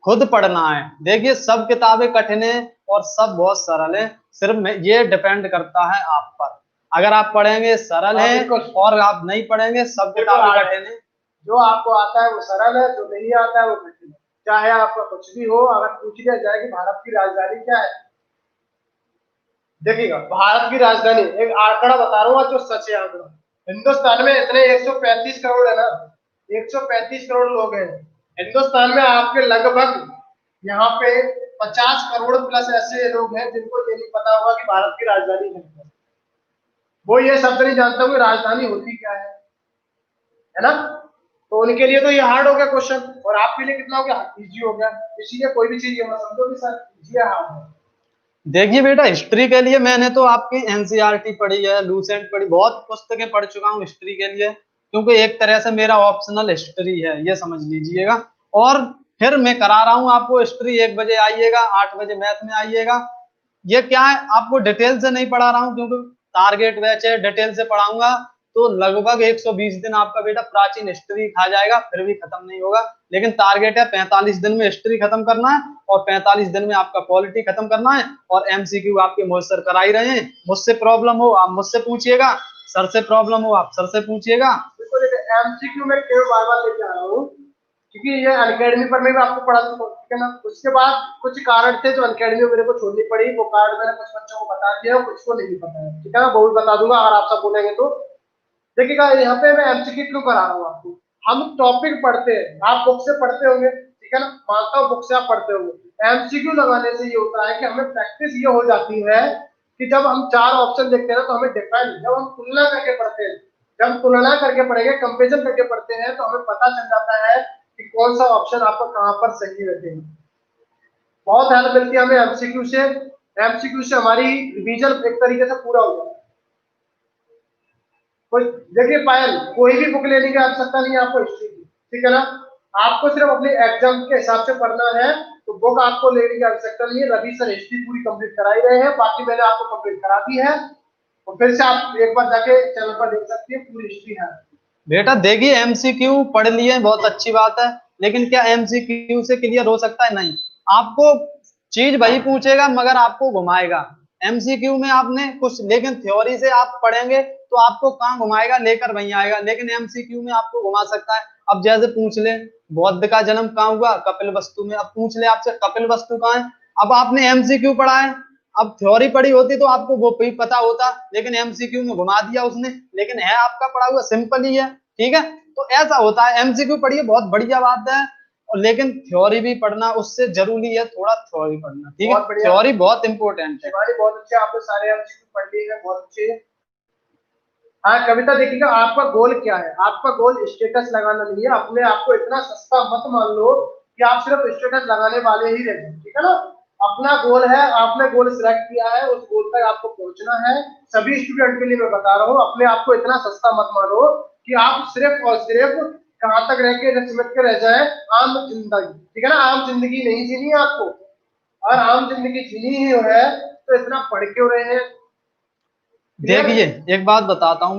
खुद पढ़ना है। देखिए सब किताबें कठिन है और सब बहुत सरल है, सिर्फ ये डिपेंड करता है आप पर। अगर आप पढ़ेंगे सरल हाँ है बिल्कुल, और आप नहीं पढ़ेंगे सब देखो किताबें कठिन है। जो आपको आता है वो सरल है, जो नहीं आता है वो कठिन है। चाहे आपका कुछ भी हो, अगर पूछ लिया जाए कि भारत की राजधानी क्या है, देखिएगा भारत की राजधानी, एक आंकड़ा बता रहा हूँ जो सच है आंकड़ा, हिंदुस्तान में इतने 135 करोड़ है ना, 135 करोड़ लोग हैं हिंदुस्तान में, आपके लगभग यहाँ पे 50 करोड़ प्लस ऐसे लोग हैं जिनको ये नहीं पता होगा कि भारत की राजधानी है, वो ये शब्द नहीं जानता कि राजधानी होती क्या है। है ना। तो उनके लिए तो ये हार्ड हो गया क्वेश्चन, और आपके लिए कितना हो गया, इजी हो गया। इसीलिए कोई भी चीज ये मत समझो कि सर इजी है हार्ड है। देखिए बेटा, हिस्ट्री के लिए मैंने तो आपकी एनसीईआरटी पढ़ी है, लूसेंट पढ़ी, बहुत पुस्तकें पढ़ चुका हूँ हिस्ट्री के लिए, क्योंकि एक तरह से मेरा ऑप्शनल हिस्ट्री है, ये समझ लीजिएगा। और फिर मैं करा रहा हूँ आपको हिस्ट्री, 1 बजे आइएगा, 8 बजे मैथ में आइएगा। ये क्या है, आपको डिटेल से नहीं पढ़ा रहा हूँ, क्योंकि टारगेट बैच है, डिटेल से पढ़ाऊंगा तो लगभग 120 दिन आपका बेटा प्राचीन हिस्ट्री खा जाएगा, फिर भी खत्म नहीं होगा। लेकिन टारगेट है 45 दिन में हिस्ट्री खत्म करना है, और 45 दिन में आपका पॉलिटी खत्म करना है, और एमसीक्यू आपके मुझसे करा ही रहे हैं। मुझसे प्रॉब्लम हो आप मुझसे पूछिएगा, सर से प्रॉब्लम हो आप सर से पूछिएगा। बिल्कुल, एमसीक्यू में क्यों बार बार लेके आ रहा हूँ, क्योंकि ये अनअकैडमी पर मैं भी आपको पढ़ा चुका हूँ, ठीक है ना। उसके बाद कुछ कारण थे जो अनअकैडमी मेरे को छोड़नी पड़ी, वो कारण मैंने कुछ बच्चों को बता दिया, कुछ को नहीं पता है, ठीक है ना। वो भी बता दूंगा अगर आप सब बोलेंगे तो। देखिएगा, यहाँ पे मैं एमसीक्यू क्यों करा रहा हूँ आपको। हम टॉपिक पढ़ते हैं, आप बुक से पढ़ते होंगे, ठीक है ना, मानता हूँ बुक से आप पढ़ते होंगे। एमसीक्यू लगाने से ये होता है कि हमें प्रैक्टिस ये हो जाती है कि जब हम 4 ऑप्शन देखते हैं ना, तो हमें डिफरेंट, जब हम तुलना करके पढ़ते हैं, जब हम तुलना करके पढ़ेंगे, कंपेरिजन करके पढ़ते हैं, तो हमें पता चल जाता है कि कौन सा ऑप्शन आपको कहाँ पर सही रखेगा। बहुत हेल्प मिलती है हमें एमसीक्यू से। एमसीक्यू से हमारी रिवीजन एक तरीके से पूरा हो जाता है। कोई देखिए पायल, कोई भी बुक लेने की आवश्यकता नहीं है आपको हिस्ट्री की, ठीक है ना। आपको सिर्फ अपने एग्जाम के हिसाब से पढ़ना है, तो बुक आपको लेने की आवश्यकता नहीं है। रवि सर हिस्ट्री पूरी कंप्लीट करा ही रहे हैं, बाकी मैंने आपको कंप्लीट करा दी है, और फिर से आप एक बार जाके चैनल पर देख सकते हैं, पूरी हिस्ट्री है। बेटा देखिए, एमसीक्यू पढ़ लिए बहुत अच्छी बात है, लेकिन क्या एमसीक्यू से क्लियर हो सकता है? नहीं। आपको चीज वही पूछेगा मगर आपको घुमाएगा। एमसीक्यू में आपने कुछ, लेकिन थ्योरी से आप पढ़ेंगे तो आपको कहाँ घुमाएगा, लेकर वहीं आएगा। लेकिन एमसीक्यू में आपको घुमा सकता है। अब जैसे पूछ ले, बौद्ध का जन्म कहाँ हुआ? कपिल वस्तु में। अब पूछ ले आपसे, कपिल वस्तु कहाँ है? अब आपने एमसीक्यू पढ़ा है, अब थ्योरी पढ़ी होती तो आपको वो भी पता होता, लेकिन एमसीक्यू में घुमा दिया उसने। लेकिन है आपका पढ़ा हुआ सिंपल ही है, ठीक है। तो ऐसा होता है, एमसीक्यू पढ़िए बहुत बढ़िया बात है, और लेकिन थ्योरी भी पढ़ना उससे जरूरी है, थोड़ा थ्योरी पढ़ना, ठीक है। बहुत बढ़िया, थ्योरी बहुत इंपॉर्टेंट है। शिवानी बहुत अच्छे, आपने सारे एमसीक्यू पढ़ लिए हैं, बहुत अच्छे। हाँ कविता, देखिएगा आपका गोल क्या है। आपका गोल स्टेटस लगाना नहीं है। अपने आप को इतना सस्ता मत मान लो कि आप सिर्फ स्टेटस लगाने वाले ही रह जाए, ठीक है ना। अपना गोल है, आपने गोल सिलेक्ट किया है, उस गोल तक आपको पहुंचना है। सभी स्टूडेंट के लिए मैं बता रहा हूँ, अपने आप को इतना सस्ता मत मानो कि आप सिर्फ और सिर्फ कहाँ तक रह के सिमट के रह जाए, आम जिंदगी, ठीक है ना। आम जिंदगी नहीं जीनी है आपको, और आम जिंदगी जीनी ही है तो इतना पढ़ क्यों रहे हैं। देखिए एक बात बताता हूं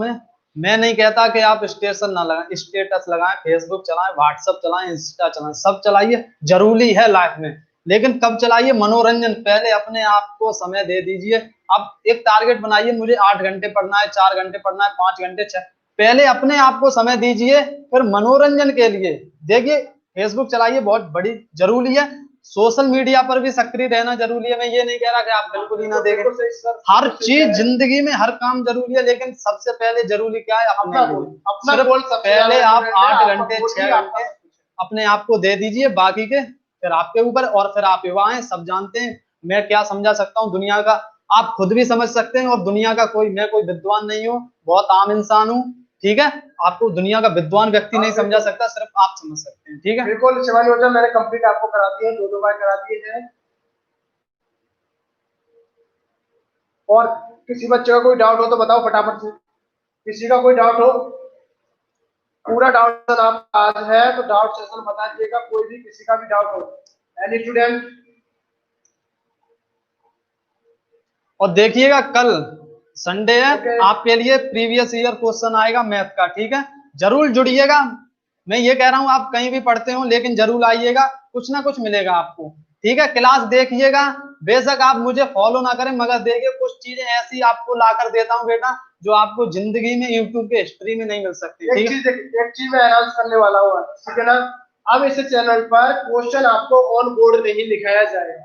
मैं नहीं कहता कि आप स्टेशन ना लगाएं, स्टेटस लगाएं, फेसबुक चलाएं, व्हाट्सएप चलाएं, इंस्टा चलाएं, सब चलाइए, जरूरी है लाइफ में। लेकिन कब चलाइए? मनोरंजन। पहले अपने आप को समय दे दीजिए। अब एक टारगेट बनाइए, मुझे 8 घंटे पढ़ना है, 4 घंटे पढ़ना है, 5 घंटे, 6। पहले अपने आप को समय दीजिए, फिर मनोरंजन के लिए देखिए फेसबुक चलाइए, बहुत बड़ी जरूरी है। सोशल मीडिया पर भी सक्रिय रहना जरूरी है। मैं ये नहीं कह रहा कि आप बिल्कुल ही ना देखें, हर चीज जिंदगी में, हर काम जरूरी है, लेकिन सबसे पहले जरूरी क्या है? अपने लिए। अपना सिर्फ गोल पहले आप 8 घंटे 6 घंटे अपने आप को दे दीजिए, बाकी के फिर आपके ऊपर। और फिर आप युवा हैं, सब जानते हैं मैं क्या समझा सकता हूँ दुनिया का, आप खुद भी समझ सकते हैं। और दुनिया का कोई, मैं कोई विद्वान नहीं हूँ, बहुत आम इंसान हूँ, ठीक है। आपको दुनिया का विद्वान व्यक्ति नहीं समझा सकता, सिर्फ आप समझ सकते हैं, ठीक है। बिल्कुल शिवानी ओझा, मैंने कंप्लीट आपको करा दिए, 2 बार करा दिए हैं। और किसी बच्चे का कोई डाउट हो तो बताओ फटाफट से, किसी का कोई डाउट हो। पूरा डाउट सेशन आप आज है तो डाउट सेशन बता दीजिएगा, कोई भी किसी का भी डाउट हो, एनी स्टूडेंट। और देखिएगा कल संडे है, ओके, आपके लिए प्रीवियस ईयर क्वेश्चन आएगा मैथ का, ठीक है। जरूर जुड़िएगा। मैं ये कह रहा हूँ आप कहीं भी पढ़ते हो, लेकिन जरूर आइएगा, कुछ ना कुछ मिलेगा आपको, ठीक है। क्लास देखिएगा, बेशक आप मुझे फॉलो ना करें, मगर देखिए कुछ चीजें ऐसी आपको लाकर देता हूँ बेटा, जो आपको जिंदगी में यूट्यूब के हिस्ट्री में नहीं मिल सकती, ठीक है। एक चीज मैं अनाउंस करने वाला हूँ, ठीक है ना। अब इस चैनल पर क्वेश्चन आपको ऑन बोर्ड नहीं दिखाया जाएगा,